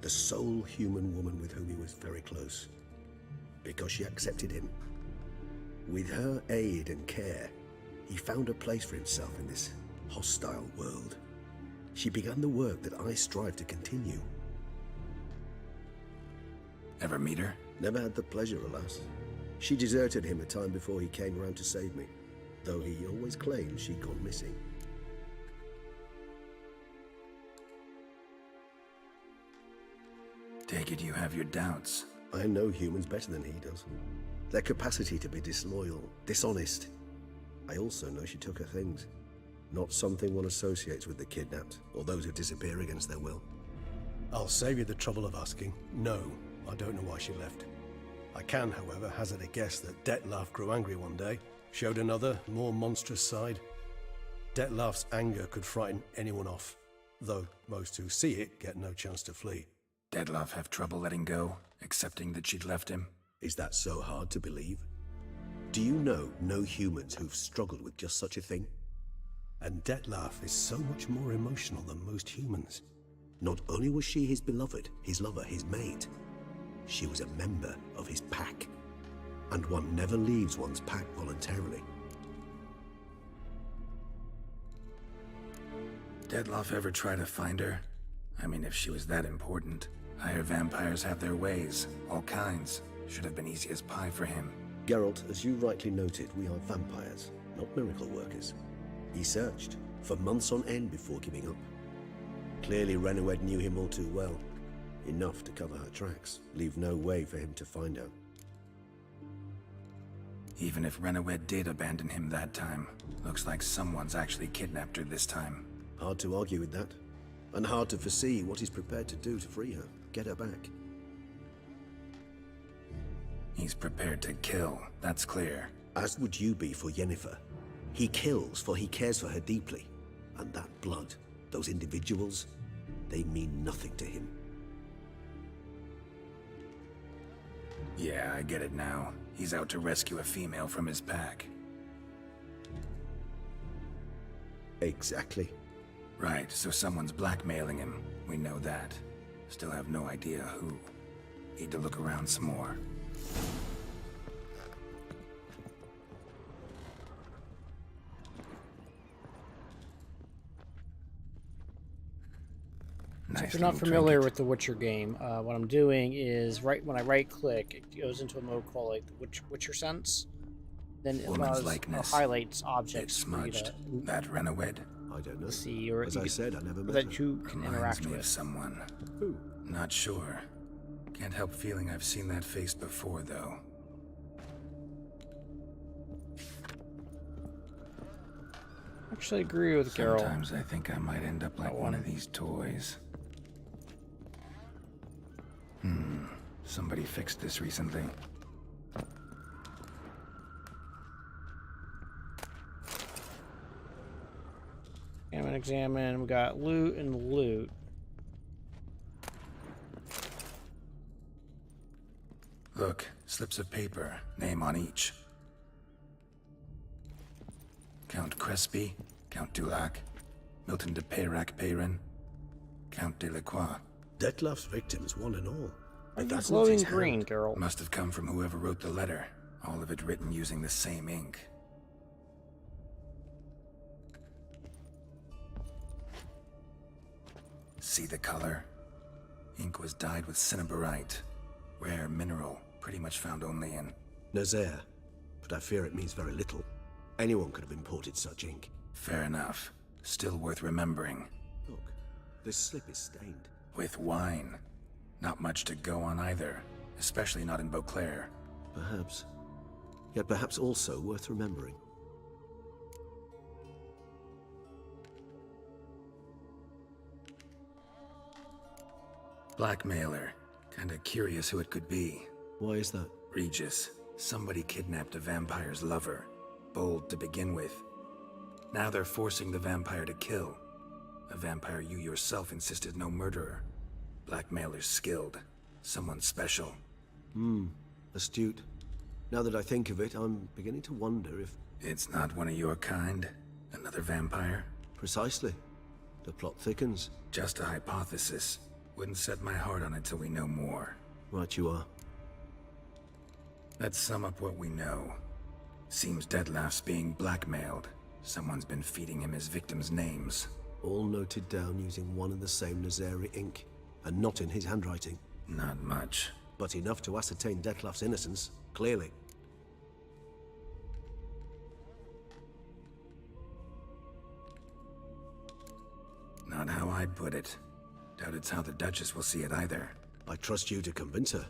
The sole human woman with whom he was very close. Because she accepted him. With her aid and care, he found a place for himself in this hostile world. She began the work that I strive to continue. Ever meet her? Never had the pleasure, alas. She deserted him a time before he came around to save me, though he always claimed she'd gone missing. Take it you have your doubts. I know humans better than he does. Their capacity to be disloyal, dishonest. I also know she took her things. Not something one associates with the kidnapped, or those who disappear against their will. I'll save you the trouble of asking. No, I don't know why she left. I can, however, hazard a guess that Detlef grew angry one day, showed another, more monstrous side. Detlef's anger could frighten anyone off, though most who see it get no chance to flee. Detlef have trouble letting go, accepting that she'd left him? Is that so hard to believe? Do you know no humans who've struggled with just such a thing? And Detlef is so much more emotional than most humans. Not only was she his beloved, his lover, his mate, she was a member of his pack. And one never leaves one's pack voluntarily. Detlef ever try to find her? I mean, if she was that important. Higher vampires have their ways, all kinds. Should have been easy as pie for him. Geralt, as you rightly noted, we are vampires, not miracle workers. He searched for months on end before giving up. Clearly Renowed knew him all too well. Enough to cover her tracks, leave no way for him to find her. Even if Renowed did abandon him that time, looks like someone's actually kidnapped her this time. Hard to argue with that. And hard to foresee what he's prepared to do to free her, get her back. He's prepared to kill, that's clear. As would you be for Yennefer. He kills for he cares for her deeply. And that blood, those individuals, they mean nothing to him. Yeah, I get it now. He's out to rescue a female from his pack. Exactly. Right, so someone's blackmailing him. We know that. Still have no idea who. Need to look around some more. So if you're not familiar with the Witcher game, what I'm doing is when I right click, it goes into a mode called like the Witcher Sense. Then it allows, highlights objects for you to that Renowed? I don't know. See, or as I said, I never met that her. you can interact Me with of someone. Who? Not sure. Can't help feeling I've seen that face before, though. Actually agree with Geralt. Sometimes I think I might end up like one of these toys. Somebody fixed this recently. Examine. We got loot and loot. Look, slips of paper, name on each. Count Crespi, Count Dulac, Milton de Peyrac-Peyrin, Count Delacroix. Detlef's victims, one and all. But that's glowing green, Geralt. Must have come from whoever wrote the letter. All of it written using the same ink. See the color? Ink was dyed with cinnabarite. Rare mineral, pretty much found only in Nazaire, but I fear it means very little. Anyone could have imported such ink. Fair enough. Still worth remembering. Look, this slip is stained. With wine. Not much to go on either, especially not in Beauclair. Perhaps. Yet perhaps also worth remembering. Blackmailer. Kinda curious who it could be. Why is that? Regis. Somebody kidnapped a vampire's lover. Bold to begin with. Now they're forcing the vampire to kill. A vampire you yourself insisted no murderer. Blackmailer's skilled. Someone special. Astute. Now that I think of it, I'm beginning to wonder if... It's not one of your kind? Another vampire? Precisely. The plot thickens. Just a hypothesis. Wouldn't set my heart on it till we know more. Right you are. Let's sum up what we know. Seems Detlef's being blackmailed. Someone's been feeding him his victims' names. All noted down using one and the same Nazaire ink, and not in his handwriting. Not much. But enough to ascertain Detlef's innocence, clearly. Not how I'd put it. Doubt it's how the Duchess will see it either. I trust you to convince her.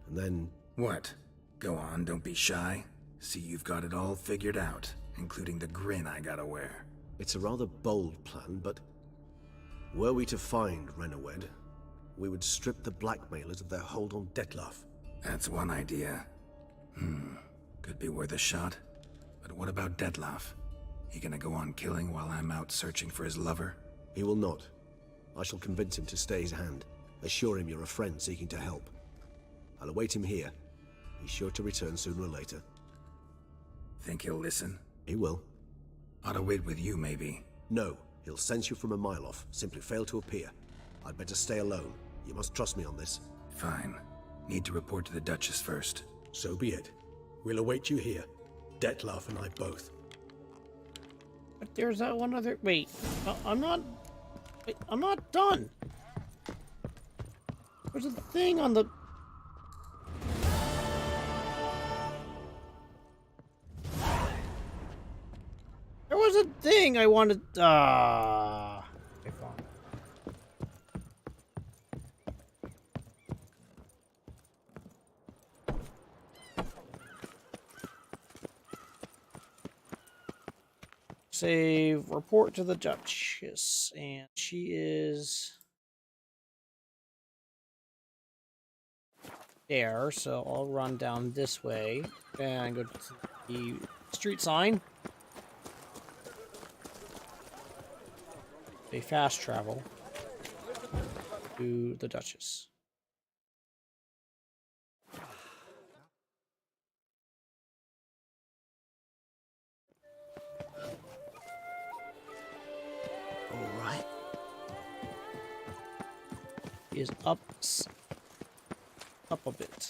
And then... What? Go on, don't be shy. See you've got it all figured out, including the grin I gotta wear. It's a rather bold plan, but... Were we to find Renowed, we would strip the blackmailers of their hold on Detlef. That's one idea. Could be worth a shot. But what about Detlef? He gonna go on killing while I'm out searching for his lover? He will not. I shall convince him to stay his hand. Assure him you're a friend seeking to help. I'll await him here. He's sure to return sooner or later. Think he'll listen? He will. Ought to wait with you, maybe. No, he'll sense you from a mile off. Simply fail to appear. I'd better stay alone. You must trust me on this. Fine. Need to report to the Duchess first. So be it. We'll await you here. Detlef and I both. But there's that one other... Wait, I'm not done. There's a thing on the... was a thing I wanted. Okay, fine. Save, report to the Duchess, and she is there, so I'll run down this way and go to the street sign. A fast travel to the Duchess. All right. He is up a bit.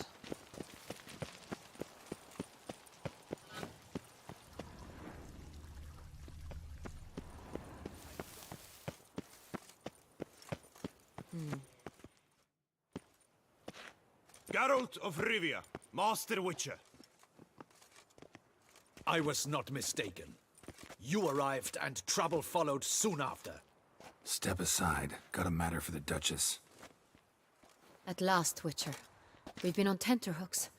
Geralt of Rivia, Master Witcher. I was not mistaken. You arrived and trouble followed soon after. Step aside. Got a matter for the Duchess. At last, Witcher. We've been on tenterhooks.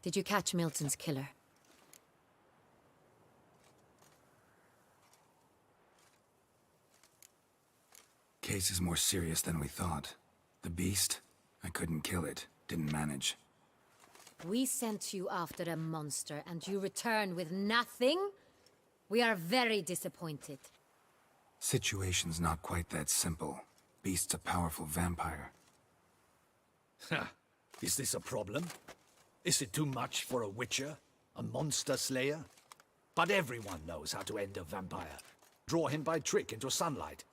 Did you catch Milton's killer? Case is more serious than we thought. The beast? I couldn't kill it. Didn't manage. We sent you after a monster, and you return with nothing? We are very disappointed. Situation's not quite that simple. Beast's a powerful vampire. Ha! Is this a problem? Is it too much for a witcher? A monster slayer? But everyone knows how to end a vampire. Draw him by trick into sunlight.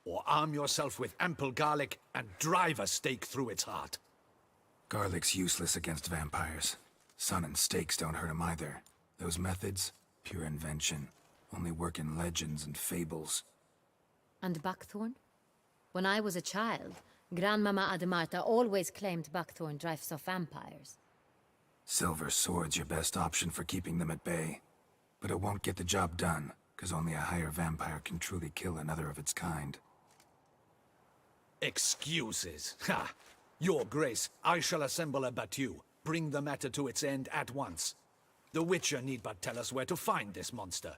Or arm yourself with ample garlic and drive a stake through its heart. Garlic's useless against vampires. Sun and stakes don't hurt him either. Those methods, pure invention. Only work in legends and fables. And buckthorn? When I was a child, Grandmama Ademarta always claimed buckthorn drives off vampires. Silver sword's your best option for keeping them at bay. But it won't get the job done, because only a higher vampire can truly kill another of its kind. Excuses. Ha! Your Grace, I shall assemble a battue. Bring the matter to its end at once. The Witcher need but tell us where to find this monster.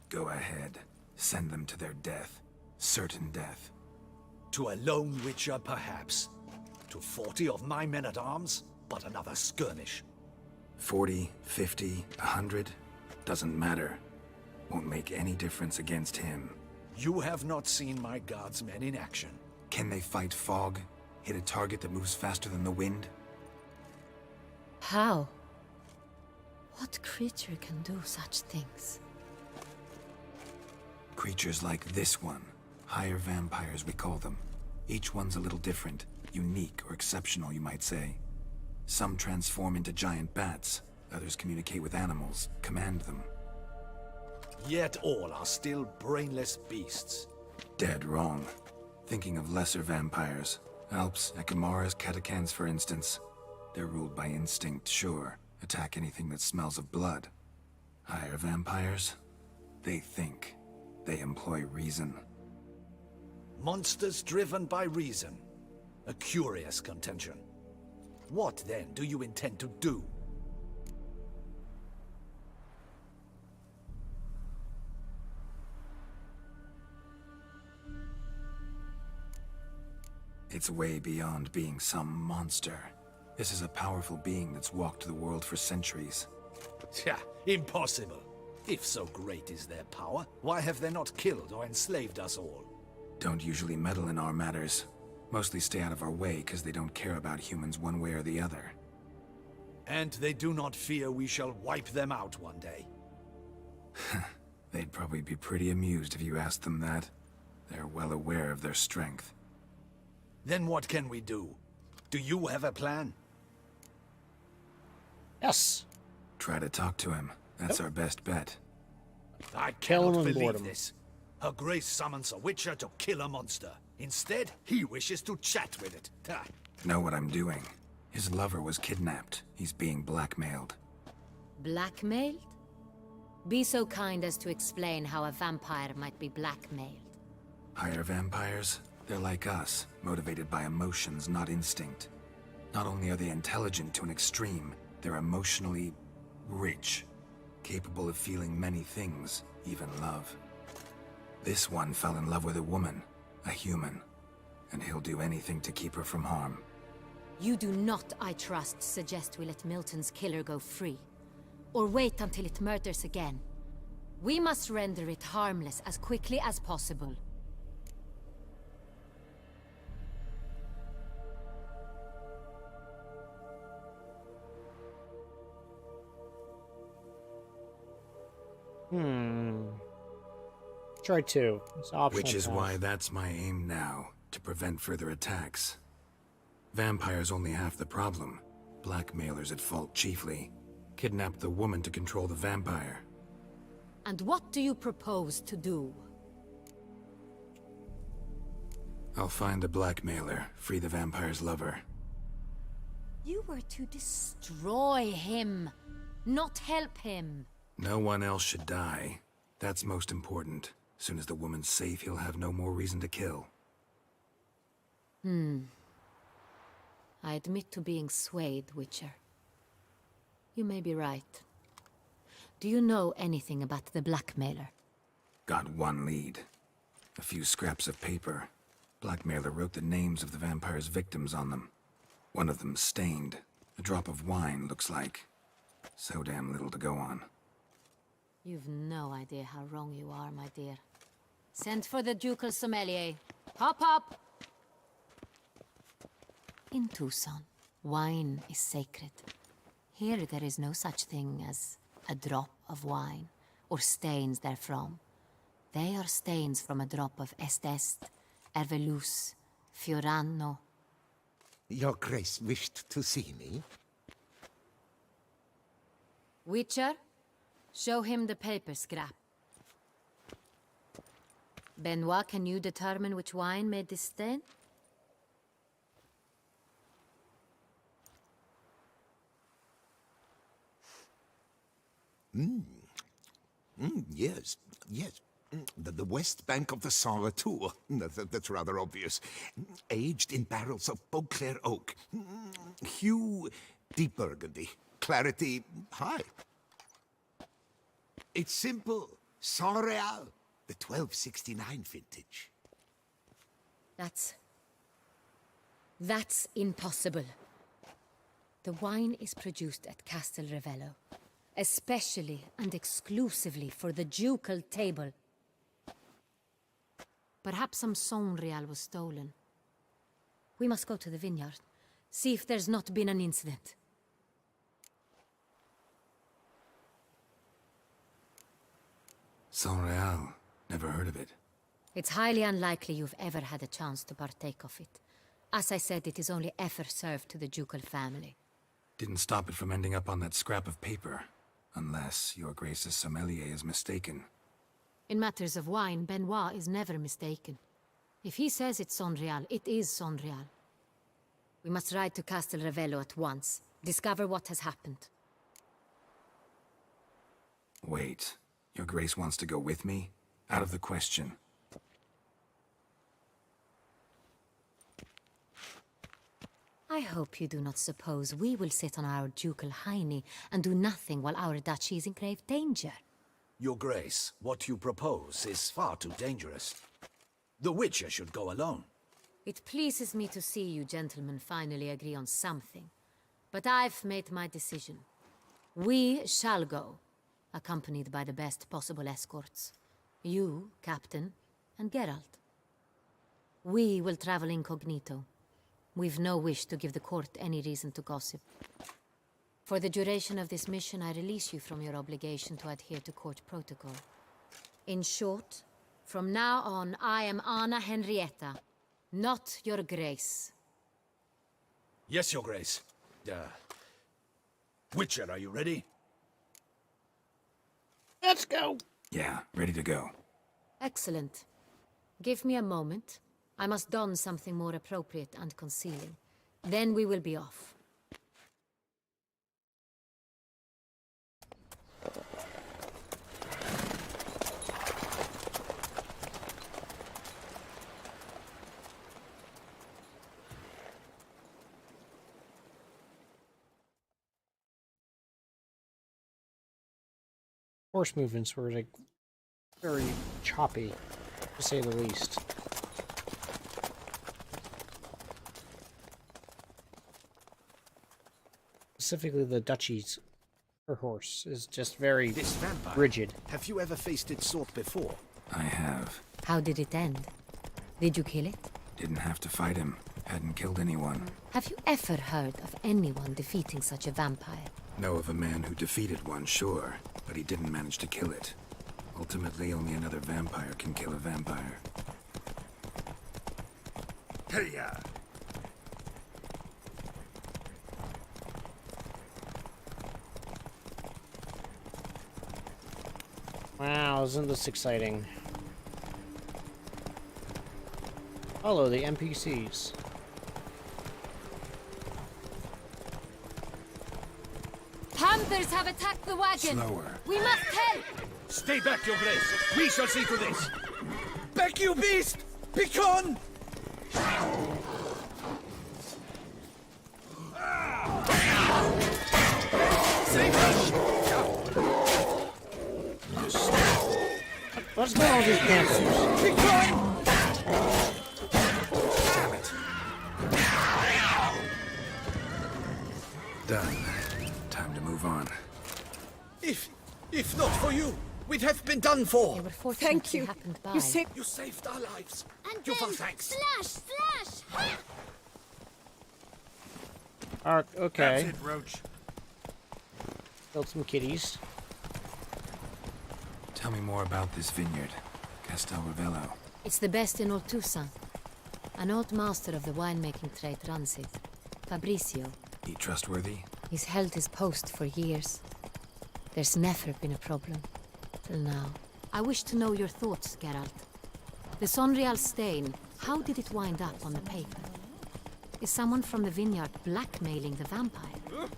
Go ahead. Send them to their death. Certain death. To a lone Witcher, perhaps. To 40 of my men-at-arms, but another skirmish. 40, 50, 100? Doesn't matter. Won't make any difference against him. You have not seen my guardsmen in action. Can they fight fog? Hit a target that moves faster than the wind? How? What creature can do such things? Creatures like this one. Higher vampires, we call them. Each one's a little different. Unique or exceptional, you might say. Some transform into giant bats. Others communicate with animals, command them. Yet all are still brainless beasts. Dead wrong. Thinking of lesser vampires. Alps, Ekamaras, Catacans, for instance. They're ruled by instinct, sure. Attack anything that smells of blood. Higher vampires? They think. They employ reason. Monsters driven by reason. A curious contention. What, then, do you intend to do? It's way beyond being some monster. This is a powerful being that's walked the world for centuries. Tja, impossible. If so great is their power, why have they not killed or enslaved us all? Don't usually meddle in our matters. Mostly stay out of our way because they don't care about humans one way or the other. And they do not fear we shall wipe them out one day. They'd probably be pretty amused if you asked them that. They're well aware of their strength. Then what can we do? Do you have a plan? Yes. Try to talk to him. That's our best bet. I Kill him cannot and believe board him. this. Her Grace summons a Witcher to kill a monster. Instead, he wishes to chat with it. Ha. Know what I'm doing. His lover was kidnapped. He's being blackmailed. Blackmailed? Be so kind as to explain how a vampire might be blackmailed. Higher vampires? They're like us, motivated by emotions, not instinct. Not only are they intelligent to an extreme, they're emotionally rich, capable of feeling many things, even love. This one fell in love with a woman, a human, and he'll do anything to keep her from harm. You do not, I trust, suggest we let Milton's killer go free. Or wait until it murders again. We must render it harmless as quickly as possible. Try 2. It's optional. Which is path. why that's my aim now, to prevent further attacks. Vampires only half the problem. Blackmailers at fault chiefly. Kidnapped the woman to control the vampire. And what do you propose to do? I'll find the blackmailer, free the vampire's lover. You were to destroy him, not help him. No one else should die. That's most important. Soon as the woman's safe, he'll have no more reason to kill. I admit to being swayed, Witcher. You may be right. Do you know anything about the blackmailer? Got one lead. A few scraps of paper. Blackmailer wrote the names of the vampire's victims on them. One of them stained. A drop of wine, looks like. So damn little to go on. You've no idea how wrong you are, my dear. Send for the ducal sommelier. Hop, hop! In Tucson, wine is sacred. Here there is no such thing as a drop of wine, or stains therefrom. They are stains from a drop of Est, Ervelus, Fiorano. Your Grace wished to see me? Witcher, show him the paper scrap. Benoit, can you determine which wine made this stain? Yes, yes. The west bank of the Saint Retour. That's rather obvious. Aged in barrels of Beauclair oak. Hue, deep burgundy. Clarity, high. It's simple. Saint Real, the 1269 vintage. That's impossible. The wine is produced at Castel Revello, especially and exclusively for the ducal table. Perhaps some Saint Real was stolen. We must go to the vineyard, see if there's not been an incident. Saint Real. Never heard of it. It's highly unlikely you've ever had a chance to partake of it. As I said, it is only ever served to the ducal family. Didn't stop it from ending up on that scrap of paper. Unless your Grace's sommelier is mistaken. In matters of wine, Benoit is never mistaken. If he says it's Saint Real, it is Saint Real. We must ride to Castel Revello at once. Discover what has happened. Wait. Your Grace wants to go with me? Out of the question. I hope you do not suppose we will sit on our ducal hiney and do nothing while our duchy is in grave danger. Your Grace, what you propose is far too dangerous. The Witcher should go alone. It pleases me to see you gentlemen finally agree on something. But I've made my decision. We shall go, accompanied by the best possible escorts. You, Captain, and Geralt. We will travel incognito. We've no wish to give the court any reason to gossip. For the duration of this mission, I release you from your obligation to adhere to court protocol. In short, from now on, I am Anna Henrietta, not your Grace. Yes, Your Grace. Witcher, are you ready? Let's go. Yeah, ready to go. Excellent. Give me a moment. I must don something more appropriate and concealing. Then we will be off. Horse movements were like very choppy, to say the least. Specifically, the duchy's her horse is just very This vampire. rigid. Have you ever faced its sort before? I have. How did it end? Did you kill it? Didn't have to fight him. Hadn't killed anyone. Have you ever heard of anyone defeating such a vampire? Know of a man who defeated one, sure, but he didn't manage to kill it. Ultimately, only another vampire can kill a vampire. Hey-ya! Wow, isn't this exciting? Follow the NPCs. Panthers have attacked the wagon! Slower. We must help! Stay back, your grace! We shall see to this! Back, you beast! Begone! What's going on with these panthers? Begone! Done. Time to move on. If not for you, we'd have been done for. They were fortunate you happened by. You saved our lives. And Give then our thanks. slash! Okay. That's it, Roach. Killed some kitties. Tell me more about this vineyard. Castel Ravello. It's the best in all Toussaint. An old master of the winemaking trade runs it. Fabrizio. He trustworthy? He's held his post for years. There's never been a problem. Till now. I wish to know your thoughts, Geralt. The Sonreal stain, how did it wind up on the paper? Is someone from the vineyard blackmailing the vampire?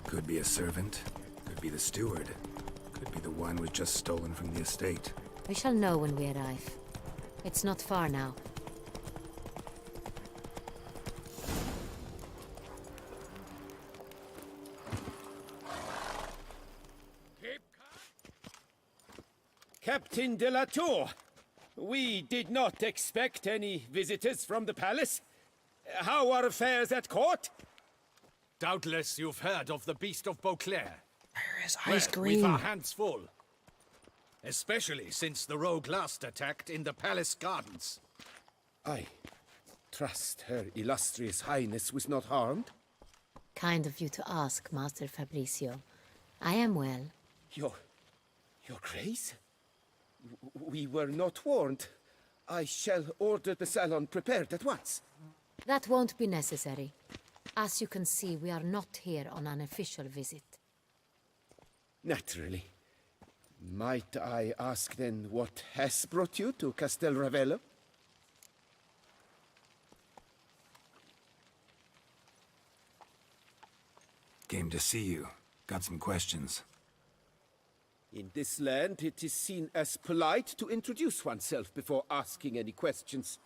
Could be a servant. Could be the steward. Could be the wine was just stolen from the estate. We shall know when we arrive. It's not far now. Captain de la Tour, we did not expect any visitors from the palace. How are affairs at court? Doubtless you've heard of the Beast of Beauclair. Where is Well, Ice Green? we've our hands full. Especially since the rogue last attacked in the palace gardens. I trust Her Illustrious Highness was not harmed. Kind of you to ask, Master Fabrizio. I am well. Your Grace? We were not warned. I shall order the salon prepared at once. That won't be necessary. As you can see, we are not here on an official visit. Naturally. Might I ask then what has brought you to Castel Ravello? Came to see you. Got some questions. In this land, it is seen as polite to introduce oneself before asking any questions.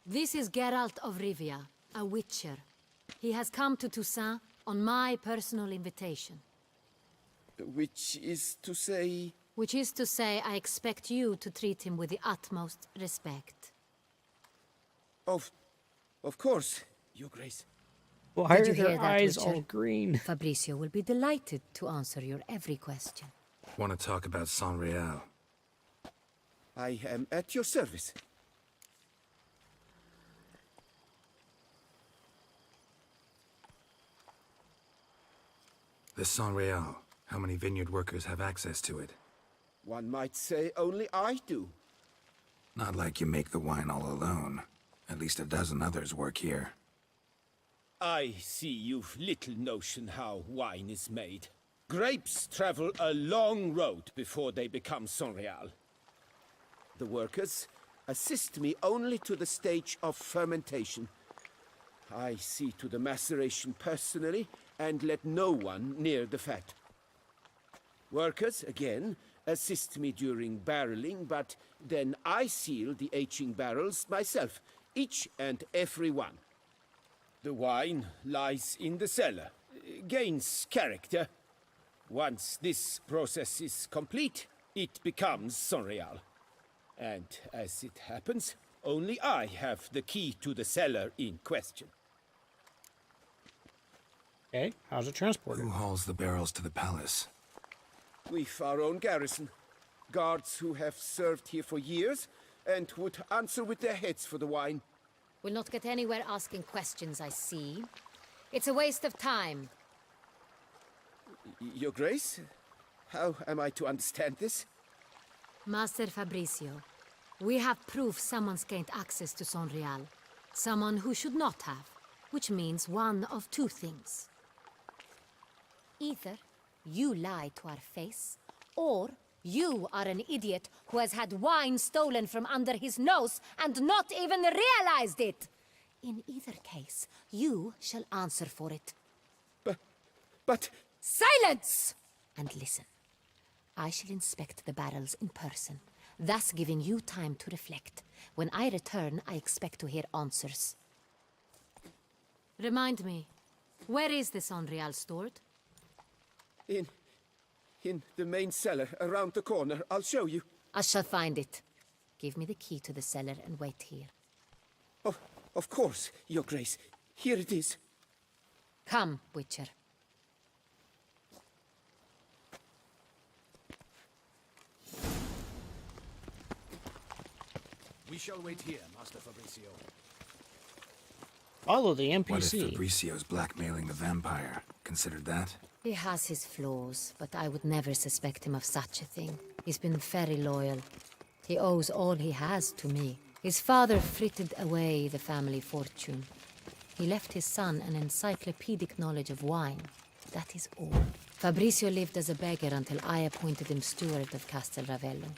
This is Geralt of Rivia, a witcher. He has come to Toussaint on my personal invitation. Which is to say... Which is to say, I expect you to treat him with the utmost respect. Of course, Your Grace. Why Did are you hear their that, eyes Witcher? all green? Fabrizio will be delighted to answer your every question. Want to talk about Sonreal? I am at your service. The Sonreal. How many vineyard workers have access to it? One might say only I do. Not like you make the wine all alone. At least a dozen others work here. I see you've little notion how wine is made. Grapes travel a long road before they become Sonreal. The workers assist me only to the stage of fermentation. I see to the maceration personally and let no one near the fat. Workers, again, assist me during barreling, but then I seal the aging barrels myself, each and every one. The wine lies in the cellar, gains character. Once this process is complete, it becomes Sonreal. And as it happens, only I have the key to the cellar in question. Okay, how's it transported? Who hauls the barrels to the palace? We've our own garrison. Guards who have served here for years and would answer with their heads for the wine. We'll not get anywhere asking questions, I see. It's a waste of time. Your Grace? How am I to understand this? Master Fabricio, we have proof someone's gained access to Sonreal. Someone who should not have, which means one of two things. Either you lie to our face, or you are an idiot who has had wine stolen from under his nose and not even realized it. In either case, you shall answer for it. But... Silence! And listen. I shall inspect the barrels in person, thus giving you time to reflect. When I return, I expect to hear answers. Remind me, where is the Sonreal stored? In the main cellar, around the corner. I'll show you. I shall find it. Give me the key to the cellar and wait here. Oh, of course, Your Grace. Here it is. Come, Witcher. We shall wait here, Master Fabricio. Follow the NPC. What if Fabricio's blackmailing the vampire? Considered that? He has his flaws, but I would never suspect him of such a thing. He's been very loyal. He owes all he has to me. His father frittered away the family fortune. He left his son an encyclopedic knowledge of wine. That is all. Fabricio lived as a beggar until I appointed him steward of Castel Ravello.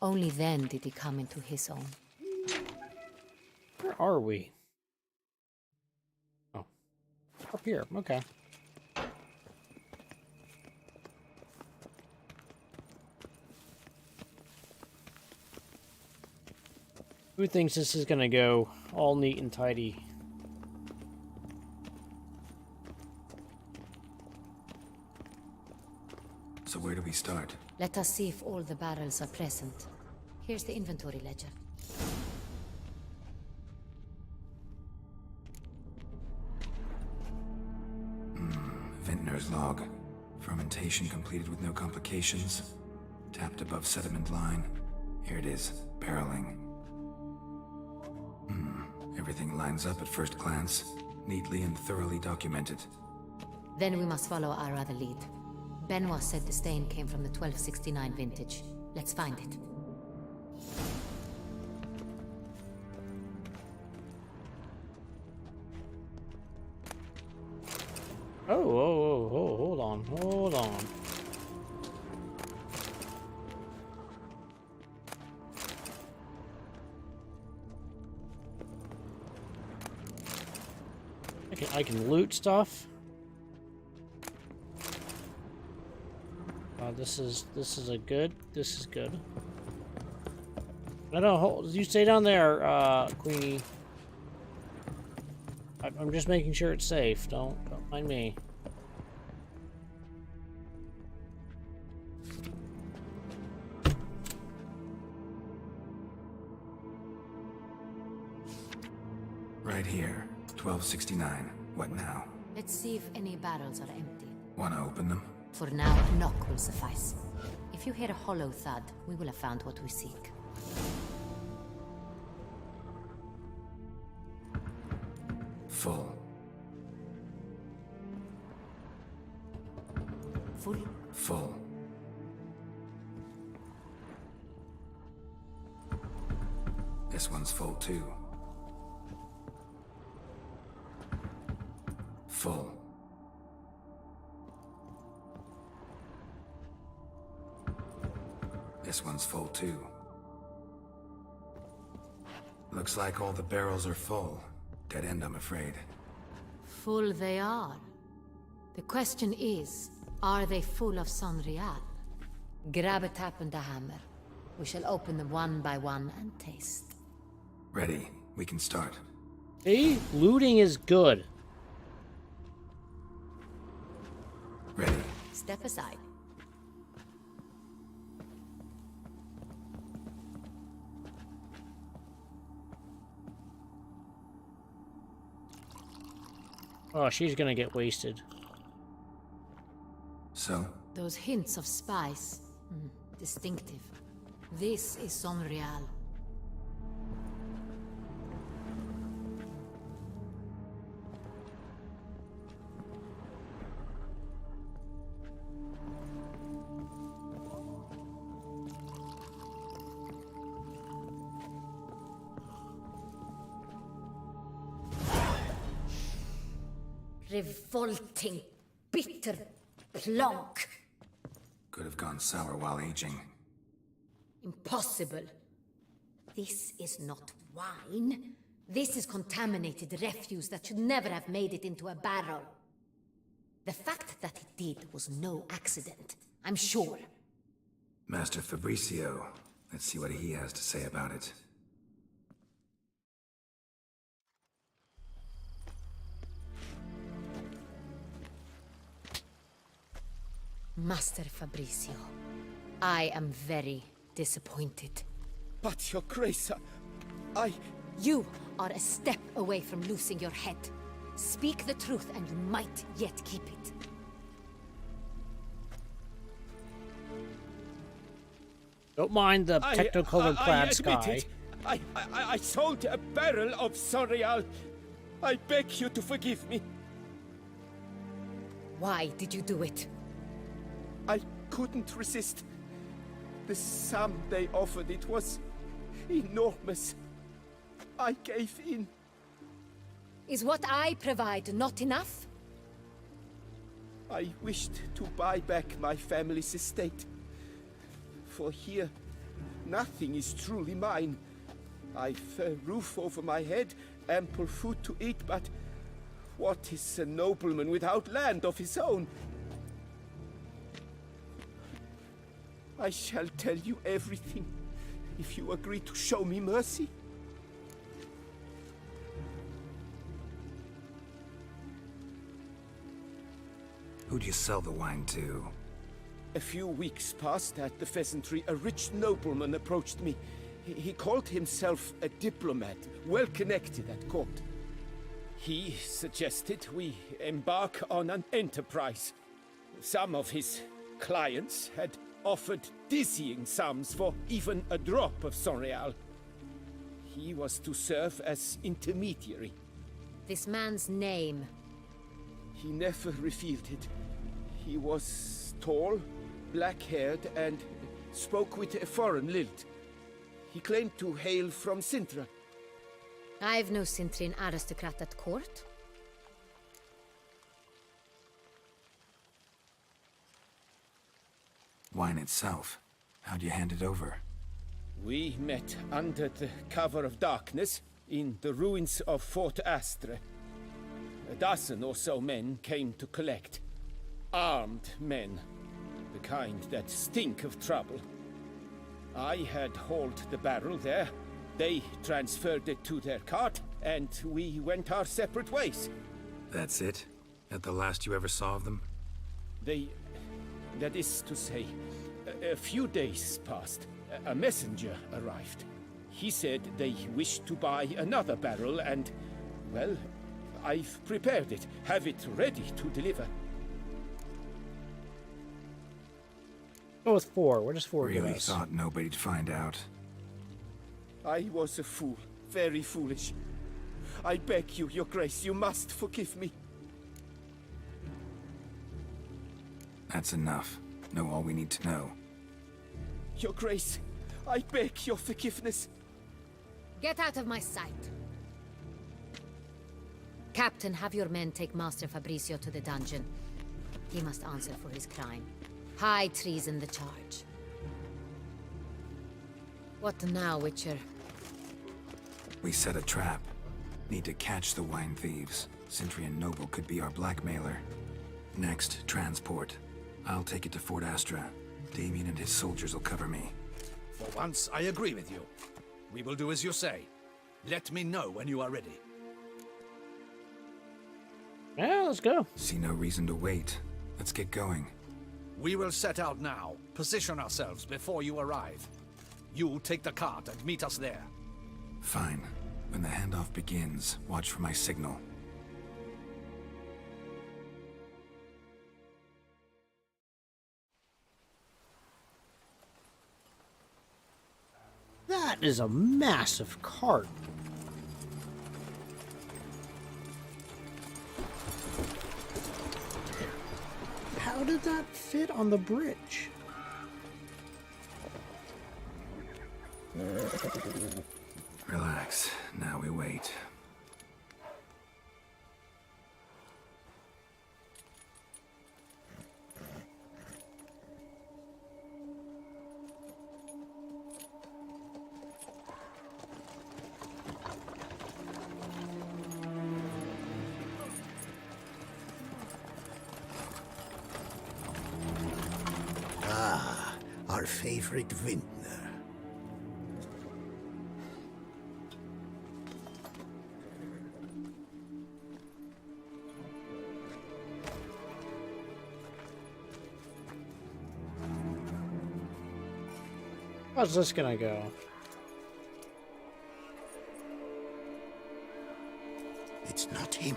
Only then did he come into his own. Where are we? Oh. Up here, okay. Who thinks this is gonna go all neat and tidy? So where do we start? Let us see if all the barrels are present. Here's the inventory ledger. Vintner's log. Fermentation completed with no complications. Tapped above sediment line. Here it is. Barreling. Everything lines up at first glance. Neatly and thoroughly documented. Then we must follow our other lead. Benoit said the stain came from the 1269 vintage. Let's find it. Oh, hold on. I can loot stuff. This is good. No, you stay down there, Queenie. I'm just making sure it's safe. Don't mind me. Right here. 1269. What now? Let's see if any barrels are empty. Wanna open them? For now, a knock will suffice. If you hear a hollow thud, we will have found what we seek. Full. Full? Full. This one's full too. Full. This one's full too. Looks like all the barrels are full. Dead end, I'm afraid. Full they are. The question is, are they full of Sonreal? Grab a tap and a hammer. We shall open them one by one and taste. Ready. We can start. See? Looting is good. Ready. Step aside. Oh, she's gonna get wasted. So? Those hints of spice. Distinctive. This is Sonreal. Revolting, bitter plonk. Could have gone sour while aging. Impossible. This is not wine. This is contaminated refuse that should never have made it into a barrel. The fact that it did was no accident, I'm sure. Master Fabricio. Let's see what he has to say about it. Master Fabricio, I am very disappointed. But, Your Grace, You are a step away from losing your head. Speak the truth and you might yet keep it. Don't mind the technicolor clad sky. I sold a barrel of Sonreal. I beg you to forgive me. Why did you do it? I couldn't resist. The sum they offered, it was enormous. I gave in. Is what I provide not enough? I wished to buy back my family's estate. For here, nothing is truly mine. I've a roof over my head, ample food to eat, but what is a nobleman without land of his own? I shall tell you everything, if you agree to show me mercy. Who'd you sell the wine to? A few weeks past at the pheasantry, a rich nobleman approached me. He called himself a diplomat, well connected at court. He suggested we embark on an enterprise. Some of his clients had offered dizzying sums for even a drop of Sonreal. He was to serve as intermediary. This man's name? He never revealed it. He was tall, black-haired, and spoke with a foreign lilt. He claimed to hail from Sintra. I've no Sintrian aristocrat at court. Wine itself. How'd you hand it over? We met under the cover of darkness in the ruins of Fort Astre. A dozen or so men came to collect. Armed men. The kind that stink of trouble. I had hauled the barrel there. They transferred it to their cart, and we went our separate ways. That's it? At the last you ever saw of them? That is to say, a few days passed. A messenger arrived. He said they wished to buy another barrel and, well, I've prepared it. Have it ready to deliver. Go with 4. What does 4 give Really us? thought nobody'd find out. I was a fool. Very foolish. I beg you, Your Grace, you must forgive me. That's enough. Know all we need to know. Your Grace, I beg your forgiveness. Get out of my sight. Captain, have your men take Master Fabricio to the dungeon. He must answer for his crime. High treason the charge. What now, Witcher? We set a trap. Need to catch the wine thieves. Sentry and Noble could be our blackmailer. Next, transport. I'll take it to Fort Astra. Damien and his soldiers will cover me. For once, I agree with you. We will do as you say. Let me know when you are ready. Yeah, let's go. See no reason to wait. Let's get going. We will set out now. Position ourselves before you arrive. You take the cart and meet us there. Fine. When the handoff begins, watch for my signal. That is a massive cart. How did that fit on the bridge? Relax. Now we wait. Ah, our favorite vintner. How's this gonna go? It's not him.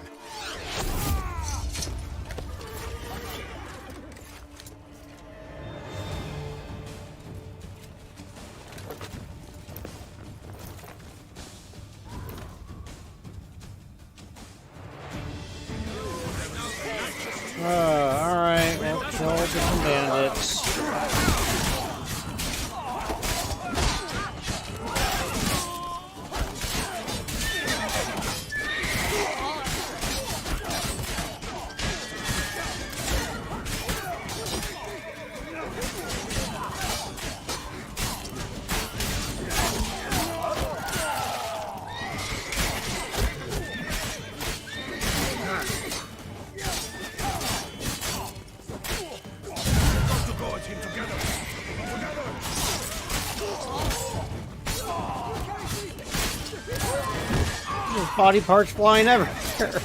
Alright, well, kill some bandits. There's body parts flying everywhere.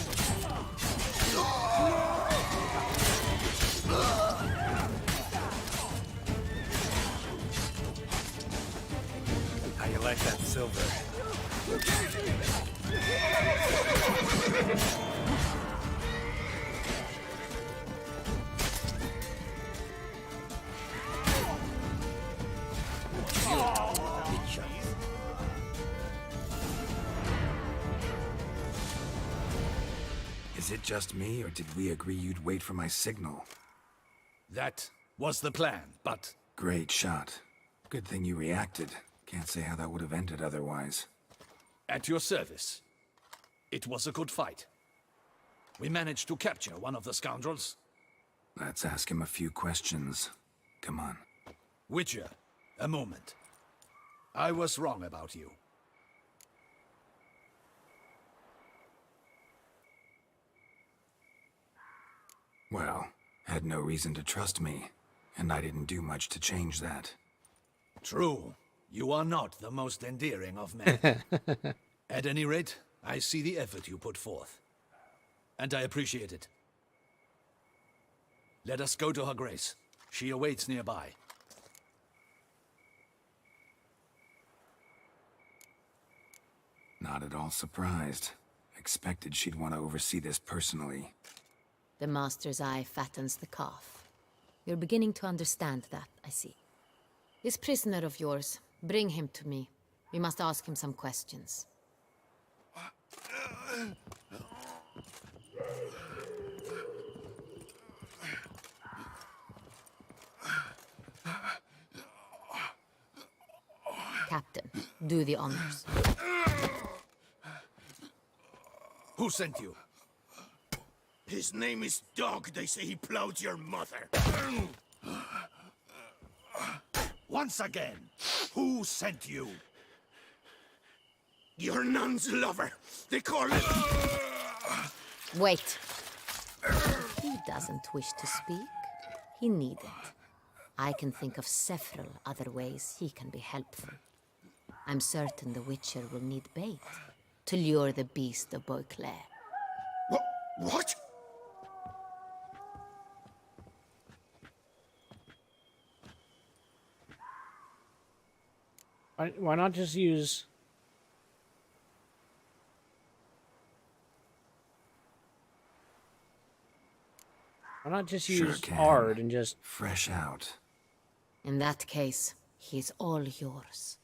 How you like that silver? Is it just me, or did we agree you'd wait for my signal? That was the plan, but... Great shot. Good thing you reacted. Can't say how that would have ended otherwise. At your service. It was a good fight. We managed to capture one of the scoundrels. Let's ask him a few questions. Come on. Witcher, a moment. I was wrong about you. Well, had no reason to trust me, and I didn't do much to change that. True. You are not the most endearing of men. At any rate, I see the effort you put forth. And I appreciate it. Let us go to her grace. She awaits nearby. Not at all surprised. Expected she'd want to oversee this personally. The master's eye fattens the calf. You're beginning to understand that, I see. This prisoner of yours, bring him to me. We must ask him some questions. Captain, do the honors. Who sent you? His name is Dog. They say he plowed your mother. Once again, who sent you? Your nun's lover. They call it... Wait. If he doesn't wish to speak, he needn't. I can think of several other ways he can be helpful. I'm certain the Witcher will need bait to lure the beast of Beauclair. What? Why not just use... Why not just use Ard and just... Fresh out. In that case, he's all yours.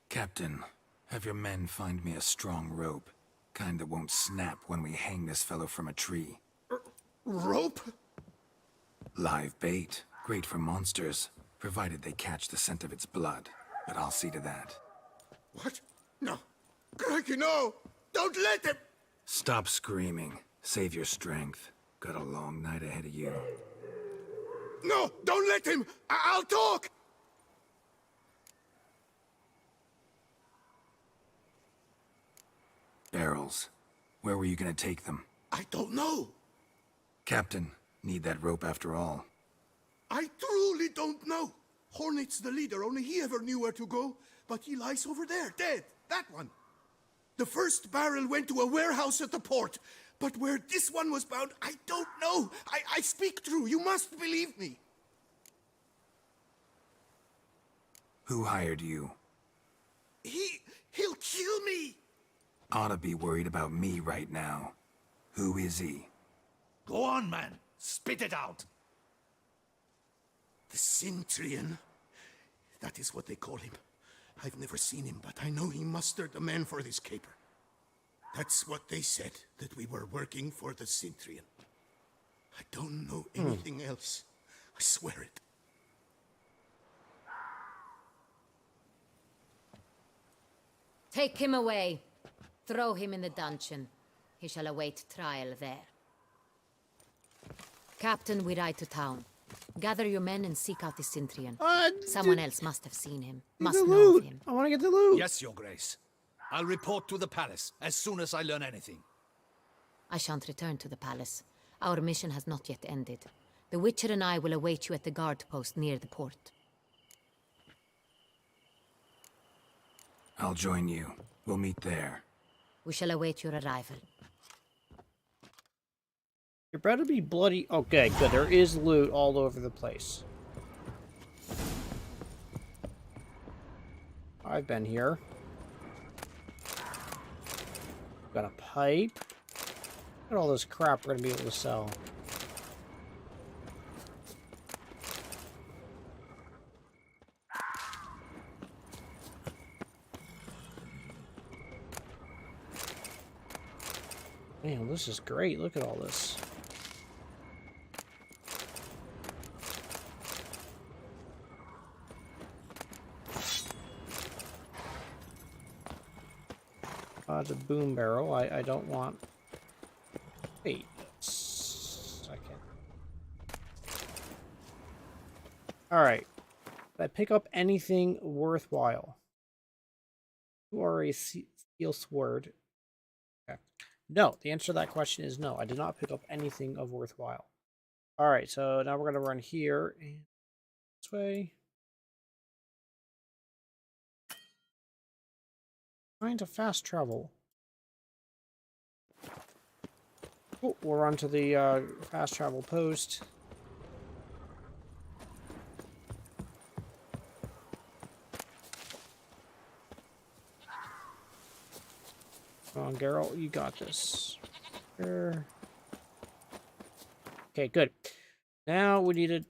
Captain, have your men find me a strong rope. Kind that won't snap when we hang this fellow from a tree. Rope? Live bait. Great for monsters, provided they catch the scent of its blood. But I'll see to that. What? No. Crikey, no! Don't let him! Stop screaming. Save your strength. Got a long night ahead of you. No! Don't let him! I'll talk! Barrels. Where were you gonna take them? I don't know. Captain, need that rope after all. I truly don't know. Hornet's the leader, only he ever knew where to go. But he lies over there, dead. That one. The first barrel went to a warehouse at the port. But where this one was bound, I don't know. I speak true. You must believe me. Who hired you? He'll kill me. Ought to be worried about me right now. Who is he? Go on, man. Spit it out. The Cintrian. That is what they call him. I've never seen him, but I know he mustered the men for this caper. That's what they said, that we were working for the Cintrian. I don't know anything else. I swear it. Take him away. Throw him in the dungeon. He shall await trial there. Captain, we ride to town. Gather your men and seek out the Cintrian. Someone else must have seen him. Must know of him. I want to get the loot. Yes, Your Grace. I'll report to the palace as soon as I learn anything. I shan't return to the palace. Our mission has not yet ended. The Witcher and I will await you at the guard post near the port. I'll join you. We'll meet there. We shall await your arrival. You better be bloody... Okay, good. There is loot all over the place. I've been here. Got a pipe. Look at all this crap we're going to be able to sell. Man, this is great. Look at all this. The boom barrel. I don't want... Wait a second. Alright. Did I pick up anything worthwhile? You are a steel sword. Okay. No, the answer to that question is no. I did not pick up anything of worthwhile. Alright, so now we're going to run here and this way. Trying to fast travel. Oh, we're on to the fast travel post. Come on, Geralt, you got this. Here. Okay, good. Now we need to...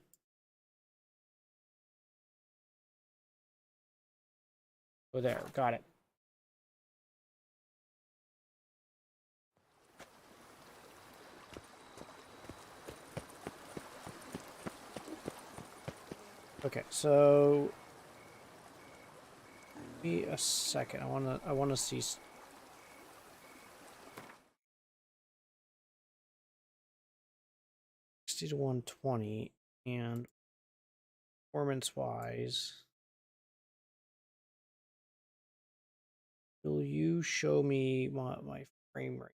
Oh, there, got it. Okay, so give me a second. I wanna see 60 to 120 and performance wise. Will you show me my frame rate?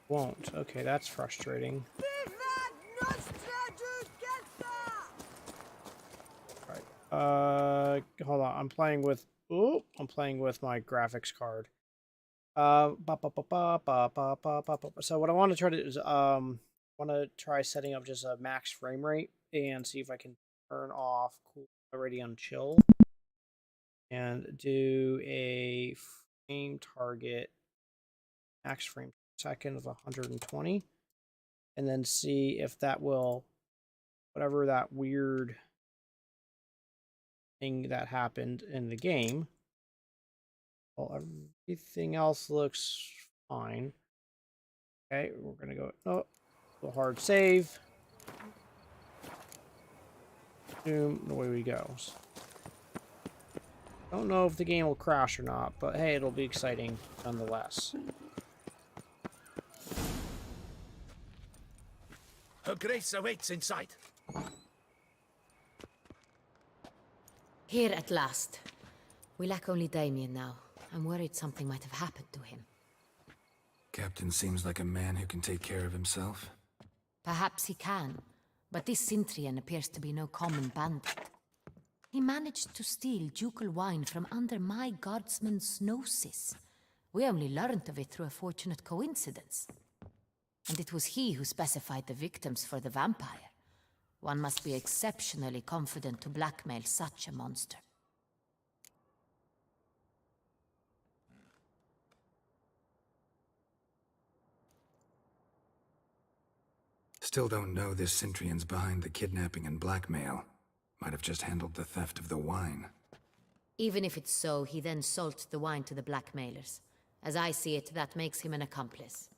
Won't. Okay, that's frustrating. Right. Hold on. I'm playing with my graphics card. So what I want to try to do is want to try setting up just a max frame rate and see if I can turn off cool already on chill and do a frame target max frame per second of 120 and then see if that will whatever that weird thing that happened in the game. Well, everything else looks fine. Okay, we're gonna go hard save. Boom, away we go. Don't know if the game will crash or not, but hey, it'll be exciting nonetheless. Her Grace awaits inside. Here at last. We lack only Damien now. I'm worried something might have happened to him. Captain seems like a man who can take care of himself. Perhaps he can, but this Sintrian appears to be no common bandit. He managed to steal ducal wine from under my guardsman's noses. We only learned of it through a fortunate coincidence. And it was he who specified the victims for the vampire. One must be exceptionally confident to blackmail such a monster. Still don't know this Sintrian's behind the kidnapping and blackmail. Might have just handled the theft of the wine. Even if it's so, he then sold the wine to the blackmailers. As I see it, that makes him an accomplice.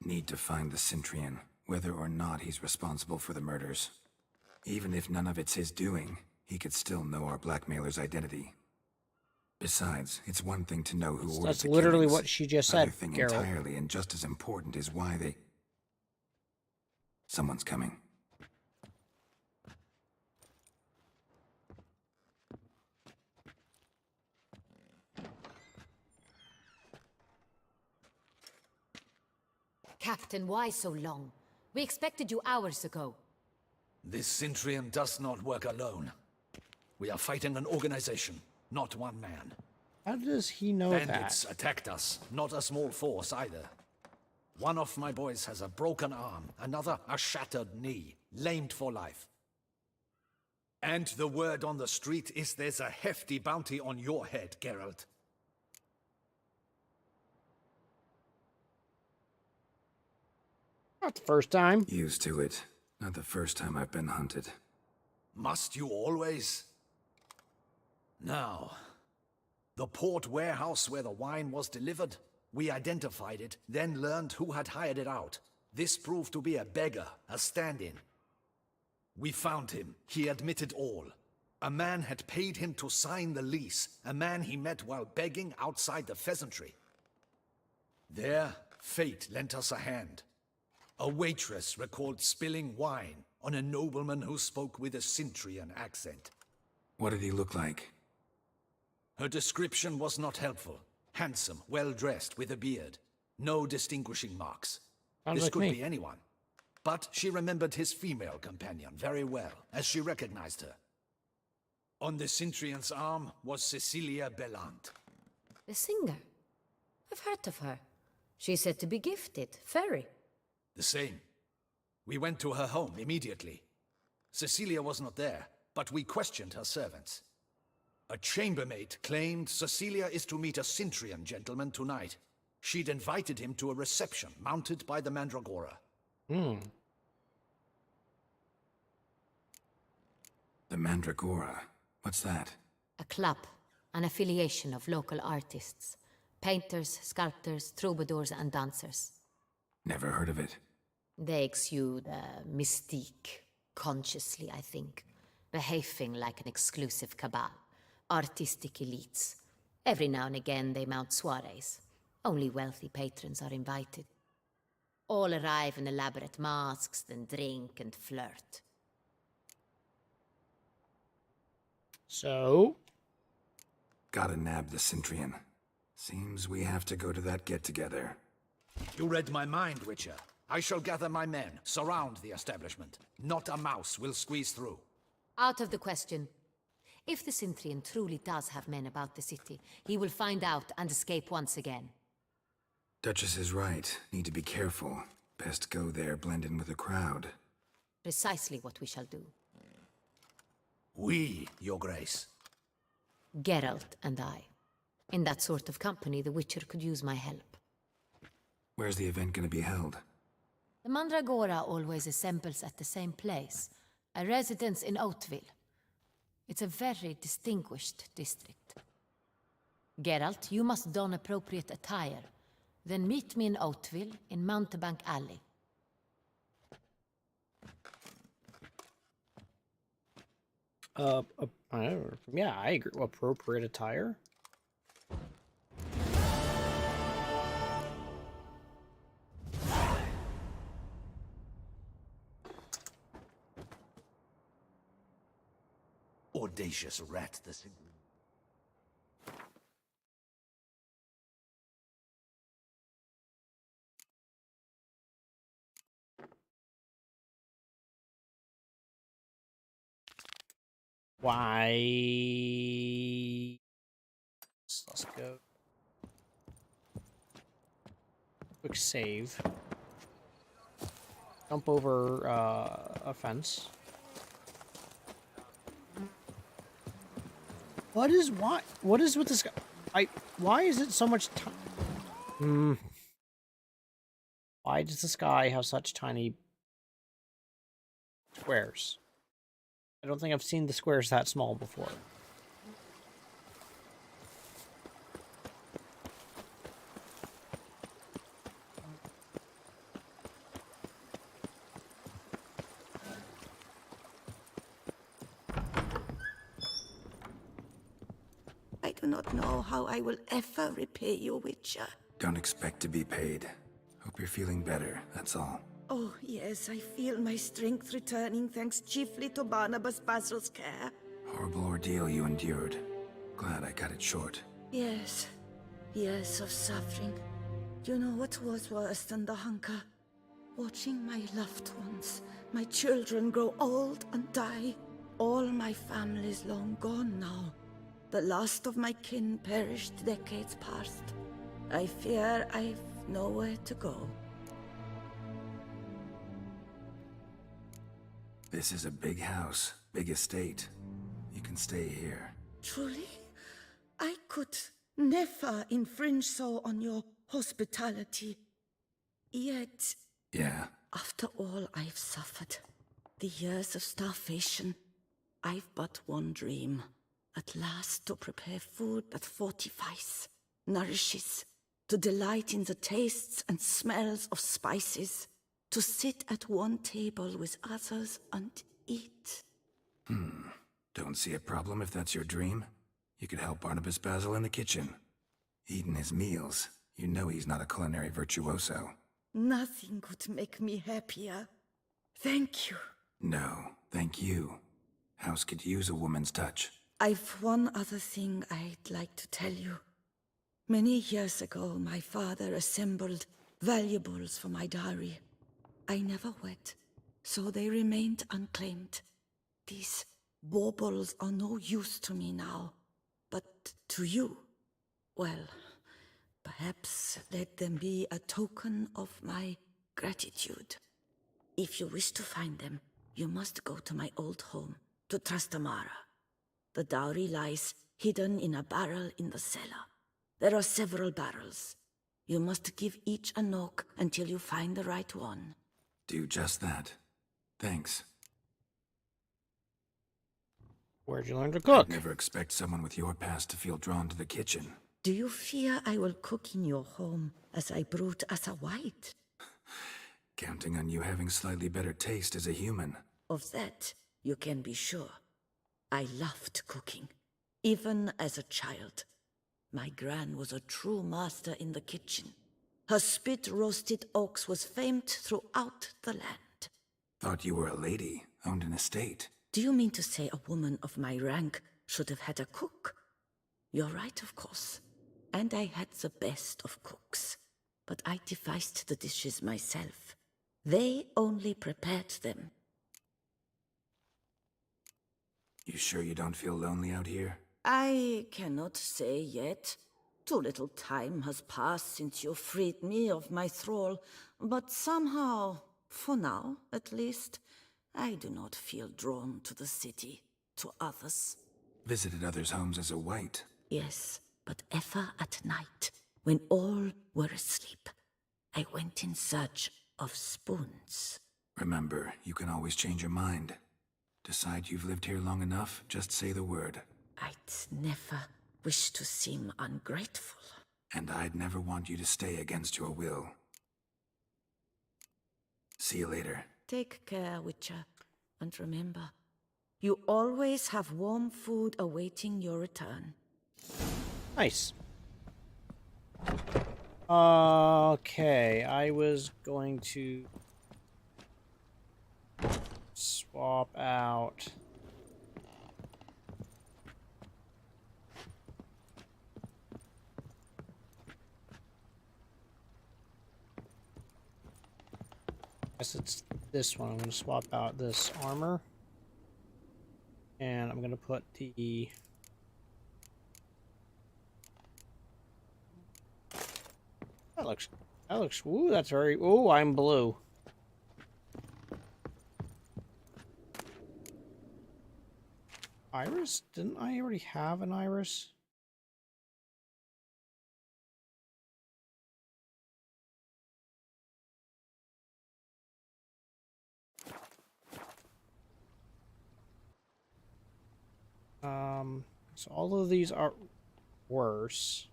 Need to find the Sintrian, whether or not he's responsible for the murders. Even if none of it's his doing, he could still know our blackmailer's identity. Besides, it's one thing to know who ordered That's the literally killings. what she just said, Another thing Geralt. entirely, and just as important, is why they... Someone's coming. Captain, why so long? We expected you hours ago. This Sintrian does not work alone. We are fighting an organization, not one man. How does he know Bandits that? attacked us, not a small force either. One of my boys has a broken arm, another a shattered knee, lamed for life. And the word on the street is there's a hefty bounty on your head, Geralt. Not the first time. Used to it. Not the first time I've been hunted. Must you always? Now, the port warehouse where the wine was delivered, we identified it, then learned who had hired it out. This proved to be a beggar, a stand-in. We found him. He admitted all. A man had paid him to sign the lease, a man he met while begging outside the pheasantry. There, fate lent us a hand. A waitress recalled spilling wine on a nobleman who spoke with a Sintrian accent. What did he look like? Her description was not helpful. Handsome, well-dressed, with a beard. No distinguishing marks. Sounds This like could me. be anyone. But she remembered his female companion very well, as she recognized her. On the Sintrian's arm was Cecilia Bellant. The singer. I've heard of her. She's said to be gifted, fairy. The same. We went to her home immediately. Cecilia was not there, but we questioned her servants. A chambermaid claimed Cecilia is to meet a Sintrian gentleman tonight. She'd invited him to a reception mounted by the Mandragora. Hmm. The Mandragora. What's that? A club, an affiliation of local artists. Painters, sculptors, troubadours, and dancers. Never heard of it. They exude mystique, consciously, I think. Behaving like an exclusive cabal. Artistic elites. Every now and again they mount soirees. Only wealthy patrons are invited. All arrive in elaborate masks, then drink and flirt. So? Gotta nab the Centrian. Seems we have to go to that get-together. You read my mind, Witcher. I shall gather my men, surround the establishment. Not a mouse will squeeze through. Out of the question. If the Cintrian truly does have men about the city, he will find out and escape once again. Duchess is right. Need to be careful. Best go there, blend in with the crowd. Precisely what we shall do. We, Your Grace. Geralt and I. In that sort of company, the Witcher could use my help. Where's the event gonna be held? The Mandragora always assembles at the same place, a residence in Oatville. It's a very distinguished district. Geralt, you must don appropriate attire. Then meet me in Oatville, in Mountebank Alley. Yeah, I agree. Appropriate attire. Audacious rat, this. Why? Let's go. Quick save. Jump over a fence. What is with this guy? Why is it so much time? Why does this guy have such tiny squares? I don't think I've seen the squares that small before. I do not know how I will ever repay you, Witcher. Don't expect to be paid. Hope you're feeling better, that's all. Oh, yes, I feel my strength returning thanks chiefly to Barnabas Basil's care. Horrible ordeal you endured. Glad I cut it short. Yes, years of suffering. You know what was worse than the hunger? Watching my loved ones, my children grow old and die. All my family's long gone now. The last of my kin perished decades past. I fear I've nowhere to go. This is a big house, big estate. You can stay here. Truly? I could never infringe so on your hospitality. Yet... Yeah? After all I've suffered, the years of starvation, I've but one dream. At last to prepare food that fortifies, nourishes, to delight in the tastes and smells of spices, to sit at one table with others and eat. Don't see a problem if that's your dream. You could help Barnabas Basil in the kitchen. Eating his meals. You know he's not a culinary virtuoso. Nothing could make me happier. Thank you. No, thank you. House could use a woman's touch. I've one other thing I'd like to tell you. Many years ago, my father assembled valuables for my dowry. I never wed, so they remained unclaimed. These baubles are no use to me now, but to you, well, perhaps let them be a token of my gratitude. If you wish to find them, you must go to my old home, to Trastamara. The dowry lies hidden in a barrel in the cellar. There are several barrels. You must give each a knock until you find the right one. Do just that. Thanks. Where'd you learn to cook? I'd never expect someone with your past to feel drawn to the kitchen. Do you fear I will cook in your home as I brewed as a white? Counting on you having slightly better taste as a human. Of that, you can be sure. I loved cooking, even as a child. My gran was a true master in the kitchen. Her spit-roasted ox was famed throughout the land. Thought you were a lady, owned an estate. Do you mean to say a woman of my rank should have had a cook. You're right, of course. And I had the best of cooks. But I devised the dishes myself. They only prepared them. You sure you don't feel lonely out here? I cannot say yet. Too little time has passed since you freed me of my thrall, but somehow, for now at least, I do not feel drawn to the city, to others. Visited others' homes as a white. Yes, but ever at night, when all were asleep, I went in search of spoons. Remember, you can always change your mind. Decide you've lived here long enough, just say the word. I'd never wish to seem ungrateful. And I'd never want you to stay against your will. See you later. Take care, Witcher. And remember, you always have warm food awaiting your return. Nice. Okay, I was going to swap out I guess it's this one. I'm going to swap out this armor and I'm going to put the that looks ooh, that's very ooh, I'm blue. Iris? Didn't I already have an iris? So all of these are worse.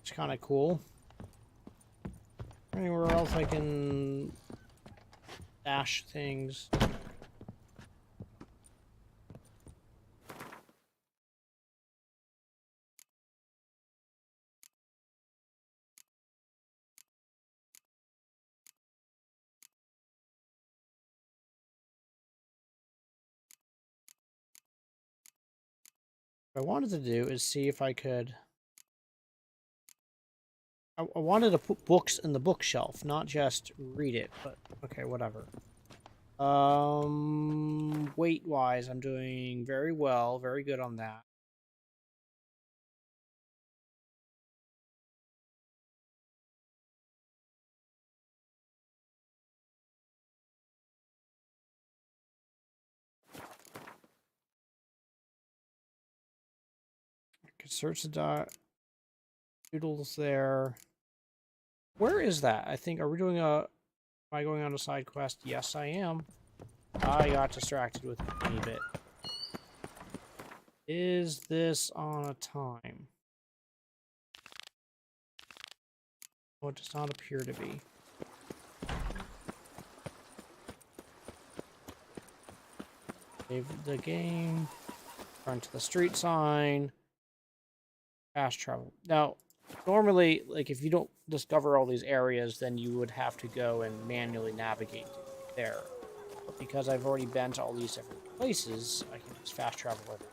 It's kind of cool. Anywhere else I can dash things. What I wanted to do is see if I could... I wanted to put books in the bookshelf, not just read it, but okay, whatever. Weight-wise, I'm doing very well, very good on that. I could search the doodles there. Where is that? I think, are we doing a... Am I going on a side quest? Yes, I am. I got distracted with a tiny bit. Is this on a time? Oh, it does not appear to be. Save the game. Run to the street sign. Fast travel. Now, normally, like, if you don't discover all these areas, then you would have to go and manually navigate there. But because I've already been to all these different places, I can just fast travel over.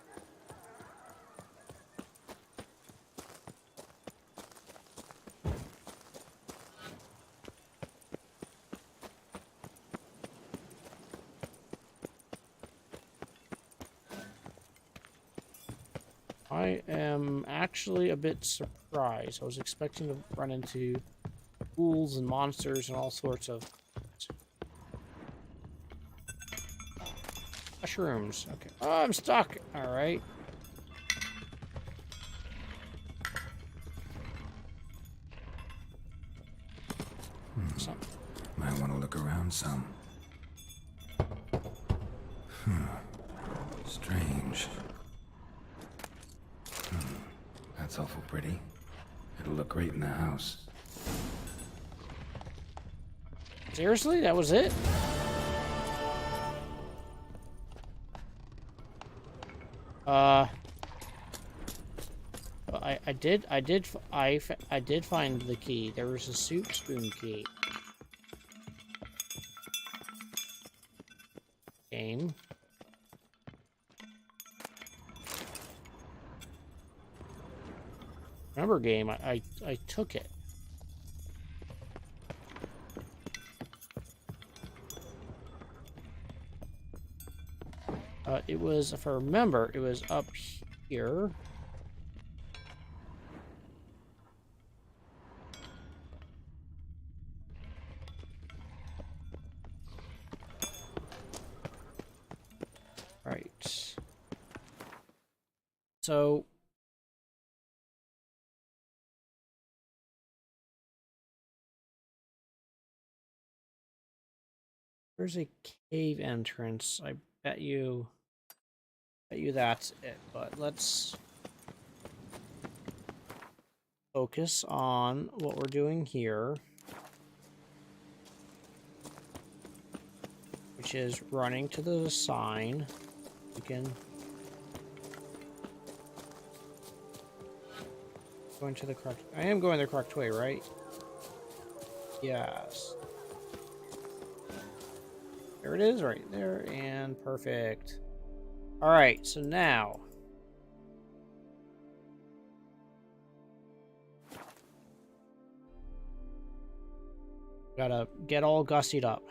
I am actually a bit surprised. I was expecting to run into ghouls and monsters and all sorts of mushrooms. Okay. Oh, I'm stuck. All right. Might want to look around some. Strange. That's awful pretty. It'll look great in the house. Seriously? That was it? I did find the key. There was a soup spoon key. Remember game, I took it. It was, if I remember, it was up here. Right. So there's a cave entrance. I bet you that's it. But let's focus on what we're doing here, which is running to the sign. We can go into the correct. I am going the correct way, right? Yes. There it is, right there, and perfect. All right, so now gotta get all gussied up.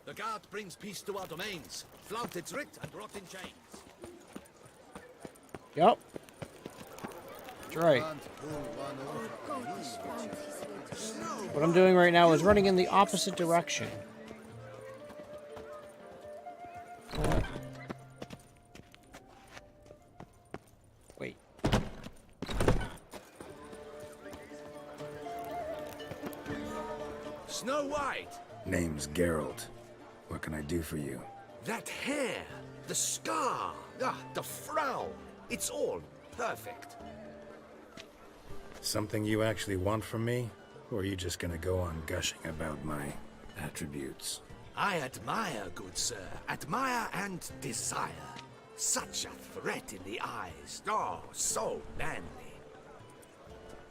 The guard brings peace to our domains. Flout its writ and rot in chains. Yep. That's right. What I'm doing right now is running in the opposite direction. Wait. Snow White! Name's Geralt. What can I do for you? That hair, the scar, the frown. It's all perfect. Something you actually want from me? Or are you just gonna go on gushing about my attributes? I admire, good sir. Admire and desire. Such a threat in the eyes. Oh, so manly.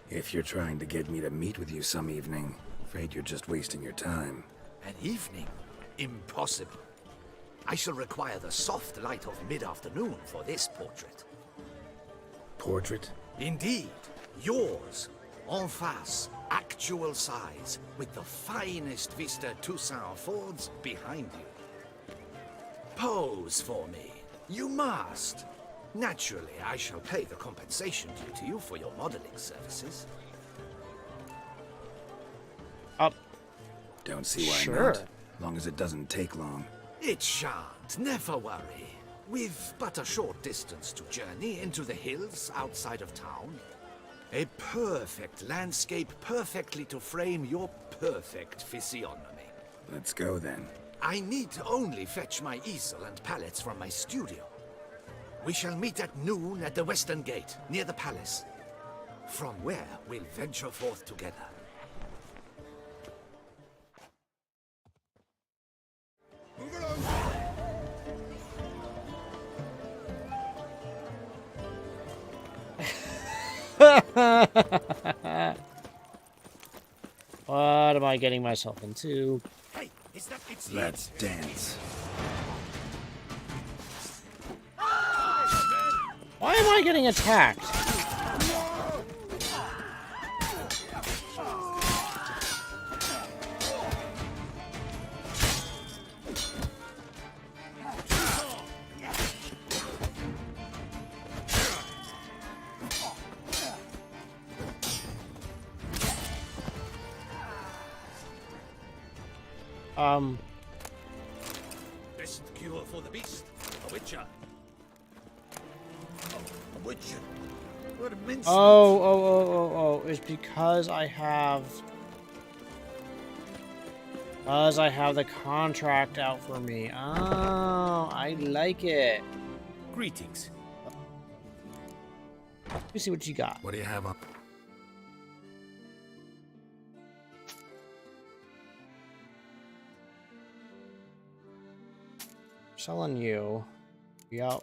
If you're trying to get me to meet with you some evening, afraid you're just wasting your time. An evening? Impossible. I shall require the soft light of mid-afternoon for this portrait. Portrait? Indeed. Yours. En face. Actual size. With the finest Vista Toussaint affords behind you. Pose for me. You must. Naturally, I shall pay the compensation due to you for your modeling services. Up. Don't see why Sure. not. Long as it doesn't take long. It shan't. Never worry. We've but a short distance to journey into the hills outside of town. A perfect landscape perfectly to frame your perfect physiognomy. Let's go then. I need only fetch my easel and palettes from my studio. We shall meet at noon at the western gate, near the palace. From where we'll venture forth together. What am I getting myself into? Hey, is that it's Let's dance. Why am I getting attacked? Best cure for the beast, a witcher. Oh, a witcher. What a mince. Oh, it's because I have the contract out for me. Oh, I like it. Greetings. Let me see what you got. What do you have on? Selling you. Yep.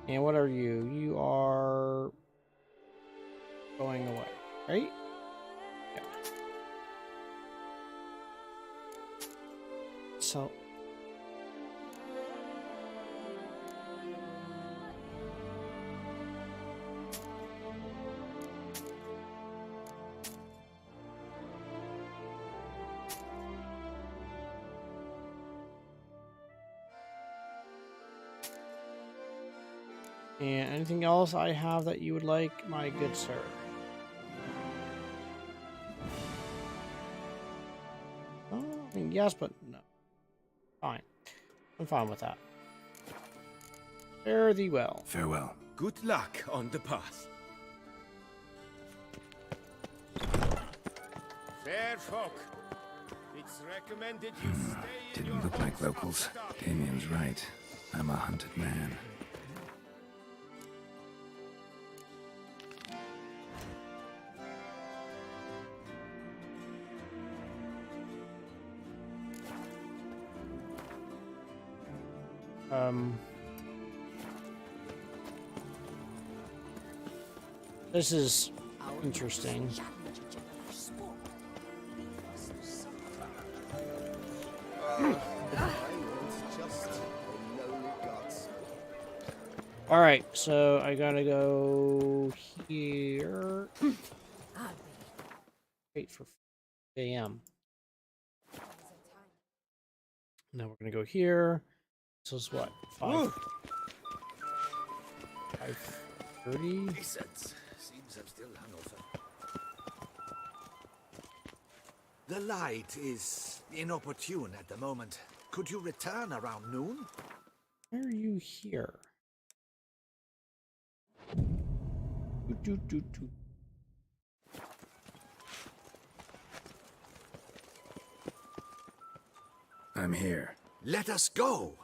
And what are you? You are going away, right? Yeah. So. And anything else I have that you would like, my good sir? Oh, I mean, yes, but no. Fine. I'm fine with that. Fare thee well. Farewell. Good luck on the path. Fair folk, it's recommended you stay in Didn't look like locals. Damien's right. I'm a hunted man. This is interesting. All right, so I gotta go here. Wait for a.m. Now we're gonna go here. This is what 5:30. Seems I'm still hungover. The light is inopportune at the moment. Could you return around noon? Why are you here? I'm here. Let us go.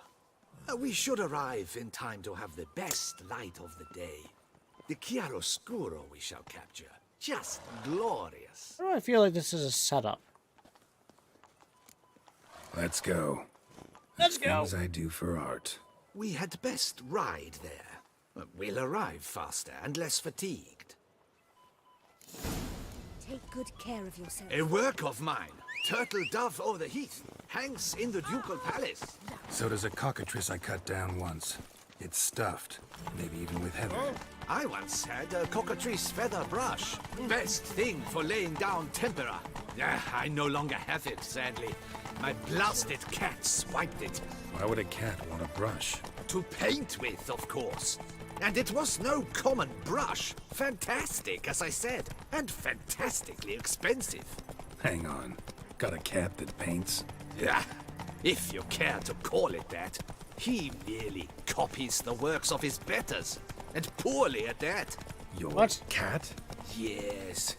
We should arrive in time to have the best light of the day. The chiaroscuro we shall capture. Just glorious. Why do I feel like this is a setup? Let's go. Let's go. Things I do for art. We had best ride there. We'll arrive faster and less fatigued. Take good care of yourself. A work of mine. Turtle dove over the heath. Hangs in the ducal palace. So does a cockatrice I cut down once. It's stuffed, maybe even with heather. I once had a cockatrice feather brush. Best thing for laying down tempera. I no longer have it, sadly. My blasted cat swiped it. Why would a cat want a brush? To paint with, of course. And it was no common brush. Fantastic, as I said. And fantastically expensive. Hang on. Got a cat that paints? Yeah, if you care to call it that. He merely copies the works of his betters. And poorly at that. Your cat? Yes.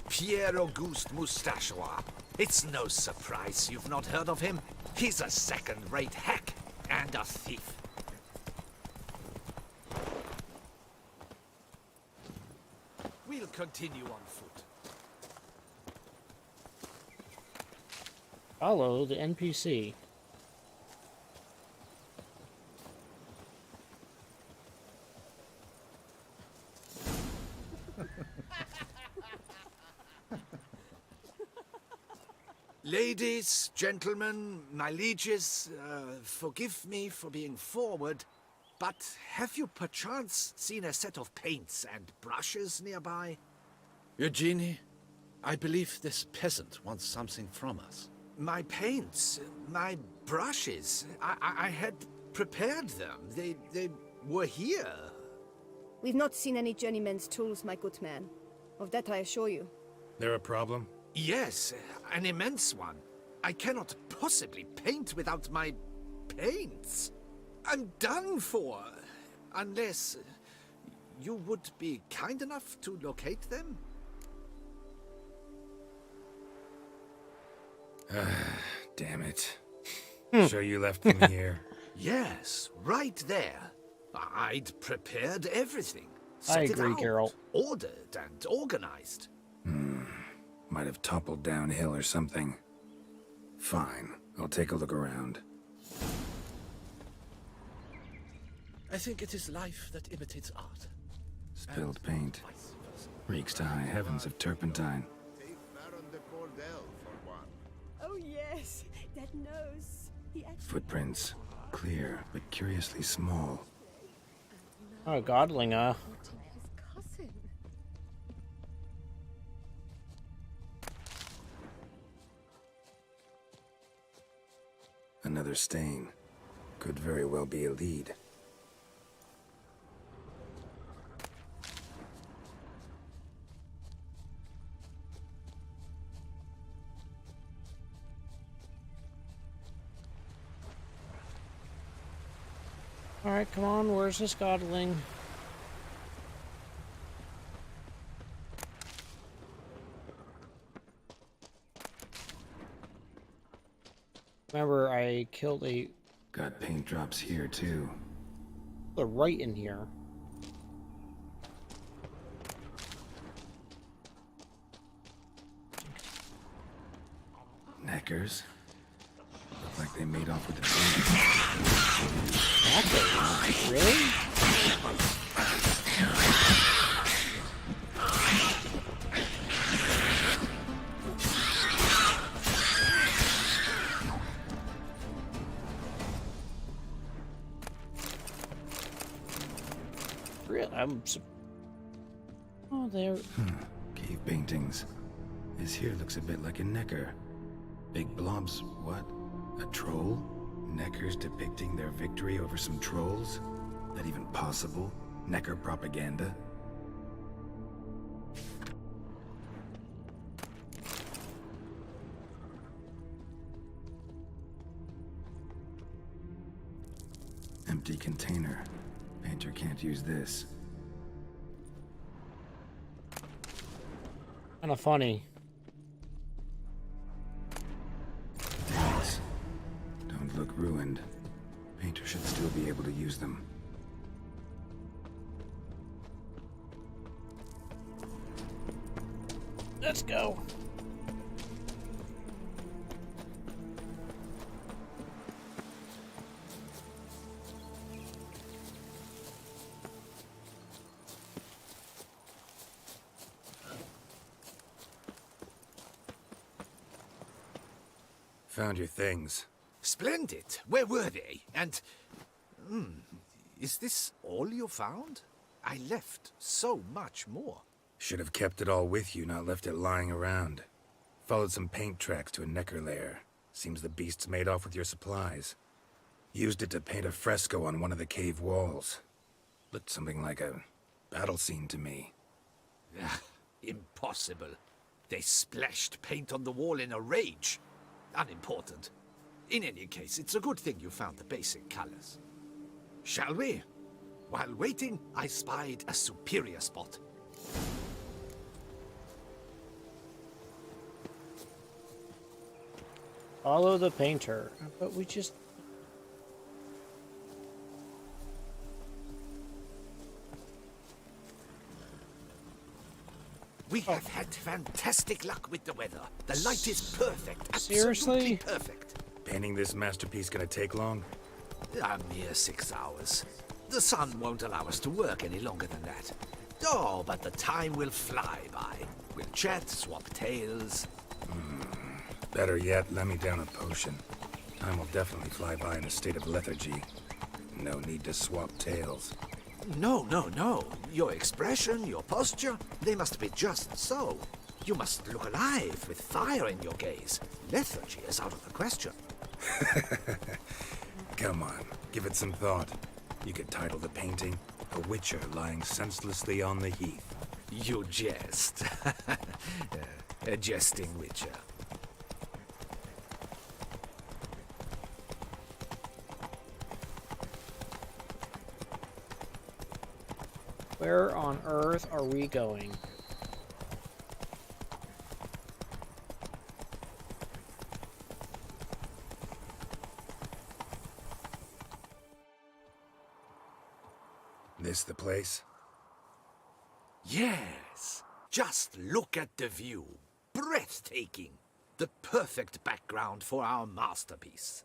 Pierre Auguste Moustachois. It's no surprise you've not heard of him. He's a second-rate hack and a thief. We'll continue on foot. Follow the NPC. Ladies, gentlemen, my lieges, forgive me for being forward, but have you perchance seen a set of paints and brushes nearby? Eugenie, I believe this peasant wants something from us. My paints, my brushes, I had prepared them. They were here. We've not seen any journeyman's tools, my good man. Of that I assure you. There a problem? Yes, an immense one. I cannot possibly paint without my paints. I'm done for. Unless you would be kind enough to locate them? Damn it. Sure you left them here? Yes, right there. I'd prepared everything. I Set it agree, out, Carol. Ordered and organized. Might have toppled downhill or something. Fine, I'll take a look around. I think it is life that imitates art. Spilled paint. Reeks to high heavens of turpentine. Oh yes, that nose. Footprints. Clear, but curiously small. Oh, Godling, Another stain. Could very well be a lead. Alright, come on, where's this Godling? Remember, I killed a... Got paint drops here, too. They're right in here. Neckers. Look like they made off with the Neckers? Really? Oh, there. Cave paintings. This here looks a bit like a necker. Big blobs. What? A troll? Neckers depicting their victory over some trolls? That even possible? Necker propaganda? Empty container. Painter can't use this. Kinda funny. Thanks. Don't look ruined. Painter should still be able to use them. Let's go. Found your things. Splendid. Where were they? And... is this all you found? I left so much more. Should have kept it all with you, not left it lying around. Followed some paint tracks to a necker lair. Seems the beast's made off with your supplies. Used it to paint a fresco on one of the cave walls. Looked something like a battle scene to me. Impossible. They splashed paint on the wall in a rage. Unimportant. In any case, it's a good thing you found the basic colors. Shall we? While waiting, I spied a superior spot. Follow the painter. But we just... We have had fantastic luck with the weather. The light is perfect. Seriously? Absolutely perfect. Painting this masterpiece gonna take long? A mere 6 hours. The sun won't allow us to work any longer than that. Oh, but the time will fly by. We'll chat, swap tales. Better yet, let me down a potion. Time will definitely fly by in a state of lethargy. No need to swap tales. No. Your expression, your posture, they must be just so. You must look alive with fire in your gaze. Lethargy is out of the question. Come on, give it some thought. You could title the painting, A Witcher Lying Senselessly on the Heath. You jest. A jesting witcher. Where on earth are we going? This the place? Yes. Just look at the view. Breathtaking. The perfect background for our masterpiece.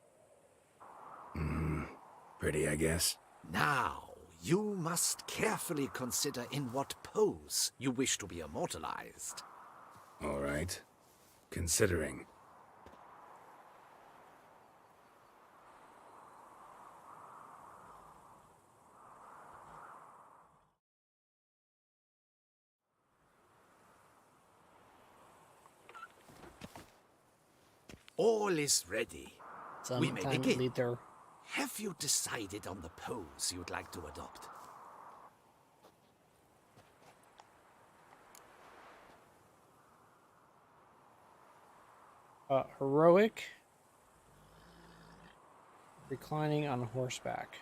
Pretty, I guess. Now, You must carefully consider in what pose you wish to be immortalized. All right. Considering. All is ready. We may begin. Leader. Have you decided on the pose you'd like to adopt? Heroic. Reclining on horseback.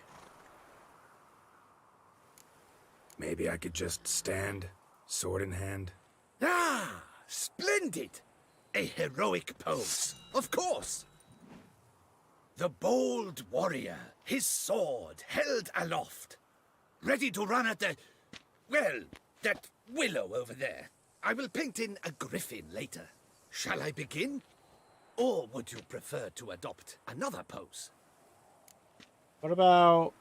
Maybe I could just stand, sword in hand. Ah, splendid! A heroic pose, of course. The bold warrior, his sword held aloft, ready to run at that willow over there. I will paint in a griffin later. Shall I begin? Or would you prefer to adopt another pose? What about...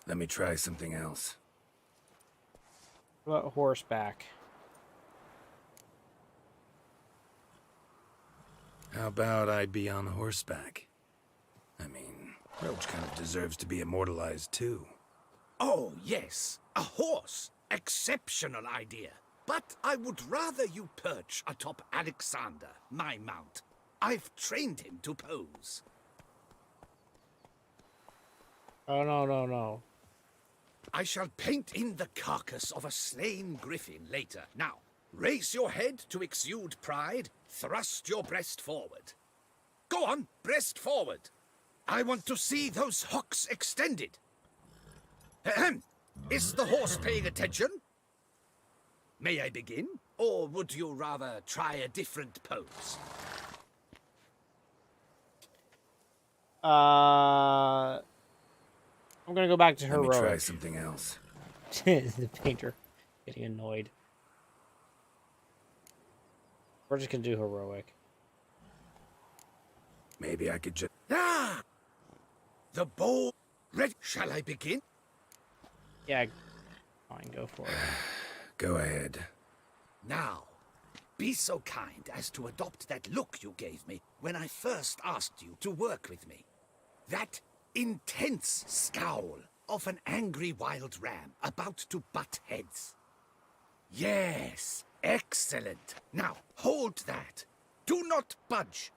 Let me try something else. What about horseback? How about I be on horseback? I mean, Roach kind of deserves to be immortalized too. Oh, yes. A horse. Exceptional idea. But I would rather you perch atop Alexander, my mount. I've trained him to pose. Oh, no. I shall paint in the carcass of a slain griffin later. Now, raise your head to exude pride. Thrust your breast forward. Go on, breast forward. I want to see those hocks extended. Ahem. Is the horse paying attention? May I begin? Or would you rather try a different pose? I'm gonna go back to heroic. Let me try something else. The painter getting annoyed. We're just gonna do heroic. Maybe I could just... Ah! The bow... Ready? Shall I begin? Yeah, fine, go for it. Go ahead. Now, be so kind as to adopt that look you gave me when I first asked you to work with me. That intense scowl of an angry wild ram about to butt heads. Yes, excellent. Now, hold that. Do not budge.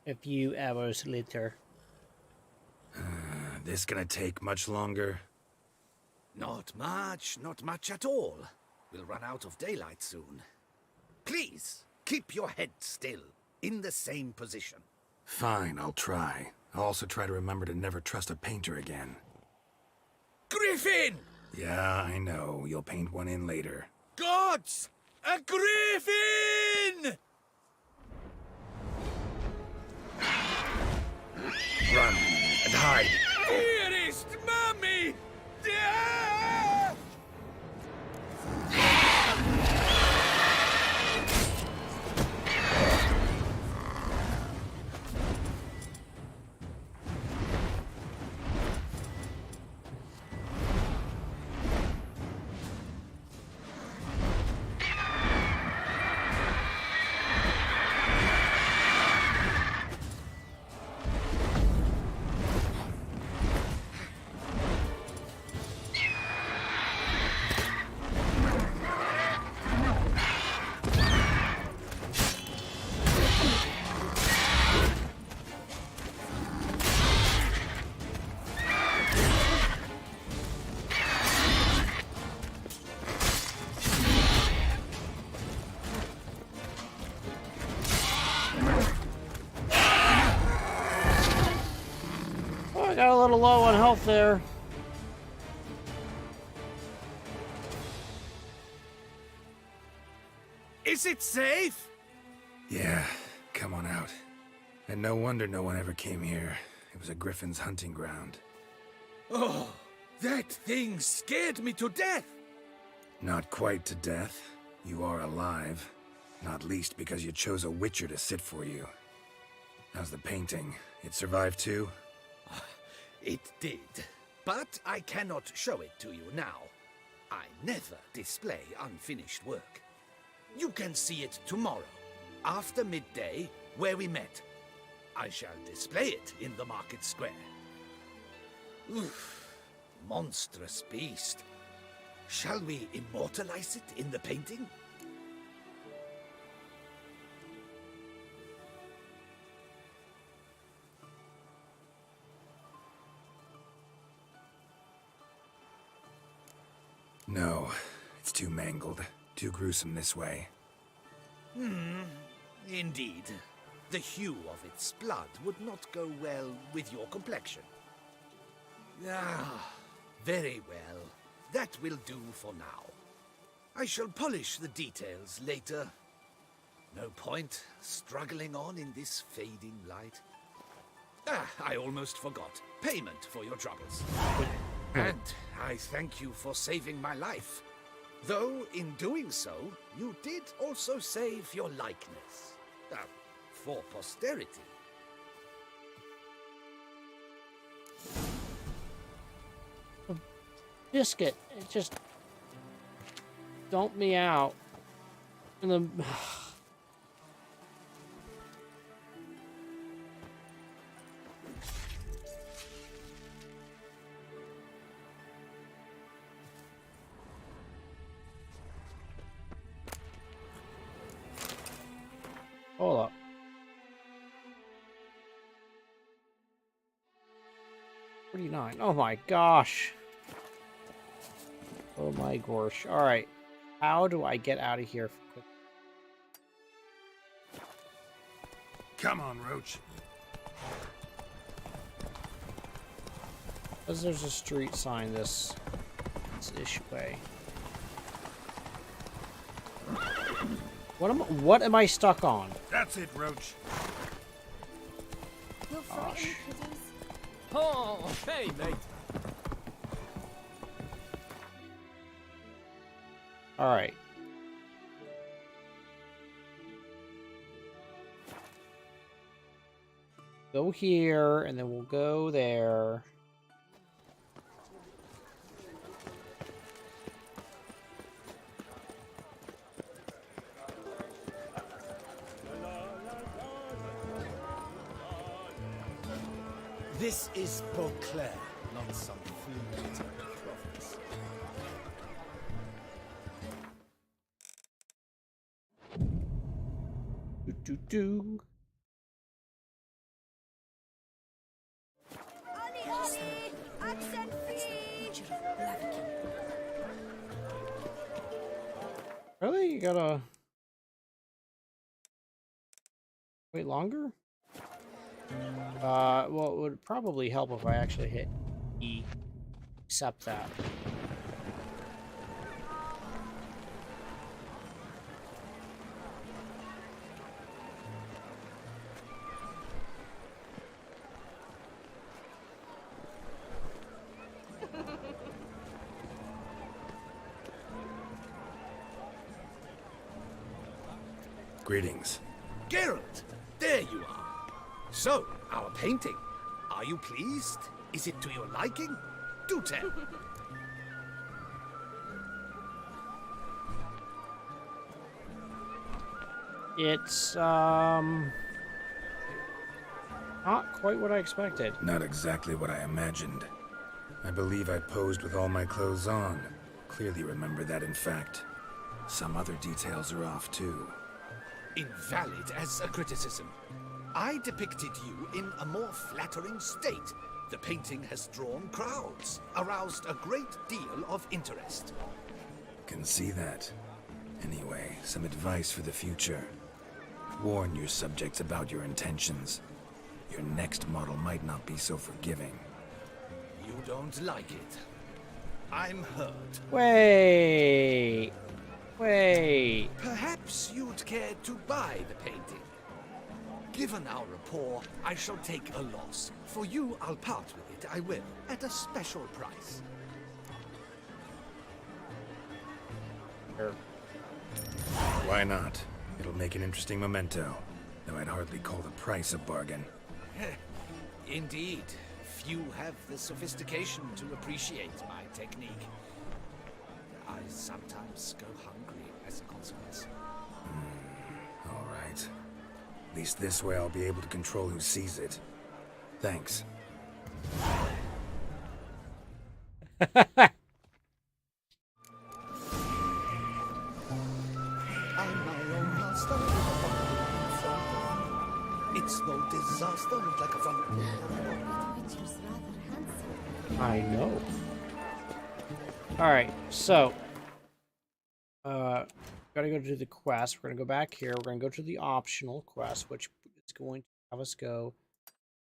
A few hours later. This gonna take much longer? Not much at all. We'll run out of daylight soon. Please, keep your head still, in the same position. Fine, I'll try. I'll also try to remember to never trust a painter again. Griffin! Yeah, I know. You'll paint one in later. Gods! A griffin! Run and hide. Dearest Mummy! Ah! Got a little low on health there. Is it safe? Yeah, come on out. And no wonder no one ever came here. It was a griffin's hunting ground. Oh, that thing scared me to death. Not quite to death. You are alive. Not least because you chose a witcher to sit for you. How's the painting? It survived too? It did, but I cannot show it to you now. I never display unfinished work. You can see it tomorrow, after midday, where we met. I shall display it in the market square. Oof, monstrous beast. Shall we immortalize it in the painting? No, it's too mangled, too gruesome this way. Indeed. The hue of its blood would not go well with your complexion. Ah, very well. That will do for now. I shall polish the details later. No point struggling on in this fading light. Ah, I almost forgot. Payment for your troubles. And I thank you for saving my life. Though, in doing so, you did also save your likeness. For posterity. Biscuit, it just dumped me out. And then hold up. Oh my gosh. Oh my gosh. Alright. How do I get out of here quick? Come on, Roach. Because there's a street sign this ish way. What am I stuck on? That's it, Roach. Gosh. Oh, hey, mate. All right. Go here, and then we'll go there. This is Beauclair, not some fluke province. Do. Ollie, accent free. Really? You gotta wait longer? Well, it would probably help if I actually hit E. Accept that. Greetings. Geralt, there you are. So, our painting. Are you pleased? Is it to your liking? Do tell. It's not quite what I expected. Not exactly what I imagined. I believe I posed with all my clothes on. Clearly remember that, in fact. Some other details are off, too. Invalid as a criticism. I depicted you in a more flattering state. The painting has drawn crowds, aroused a great deal of interest. Can see that. Anyway, some advice for the future. Warn your subjects about your intentions. Your next model might not be so forgiving. You don't like it. I'm hurt. Wait. Perhaps you'd care to buy the painting. Given our rapport, I shall take a loss. For you, I'll part with it, I will, at a special price. Why not? It'll make an interesting memento, though I'd hardly call the price a bargain. Indeed. Few have the sophistication to appreciate my technique. I sometimes go hungry as a consequence. All right. At least this way I'll be able to control who sees it. Thanks. It's no disaster, look like a fun. I know. Alright, so gotta go to the quest. We're gonna go back here. We're gonna go to the optional quest, which is going to have us go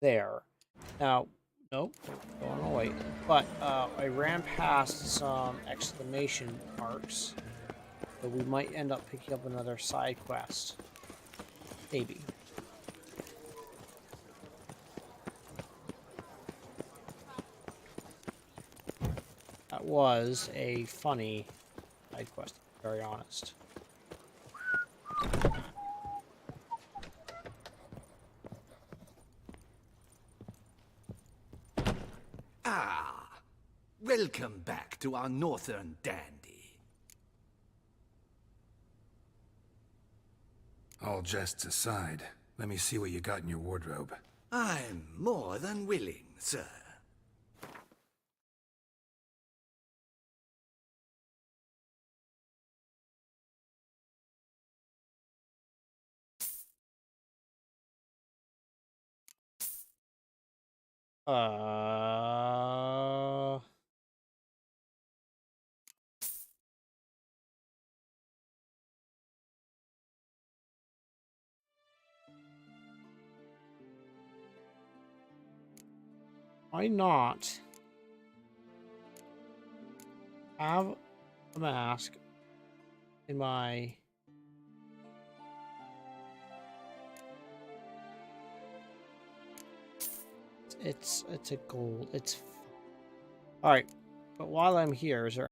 there. Now, nope, going away. But I ran past some exclamation marks, so we might end up picking up another side quest. Maybe. That was a funny side quest, to be very honest. Ah, welcome back to our northern dandy. All jests aside, let me see what you got in your wardrobe. I'm more than willing, sir. Why not have a mask in my... It's a gold. It's... Alright, but while I'm here, is there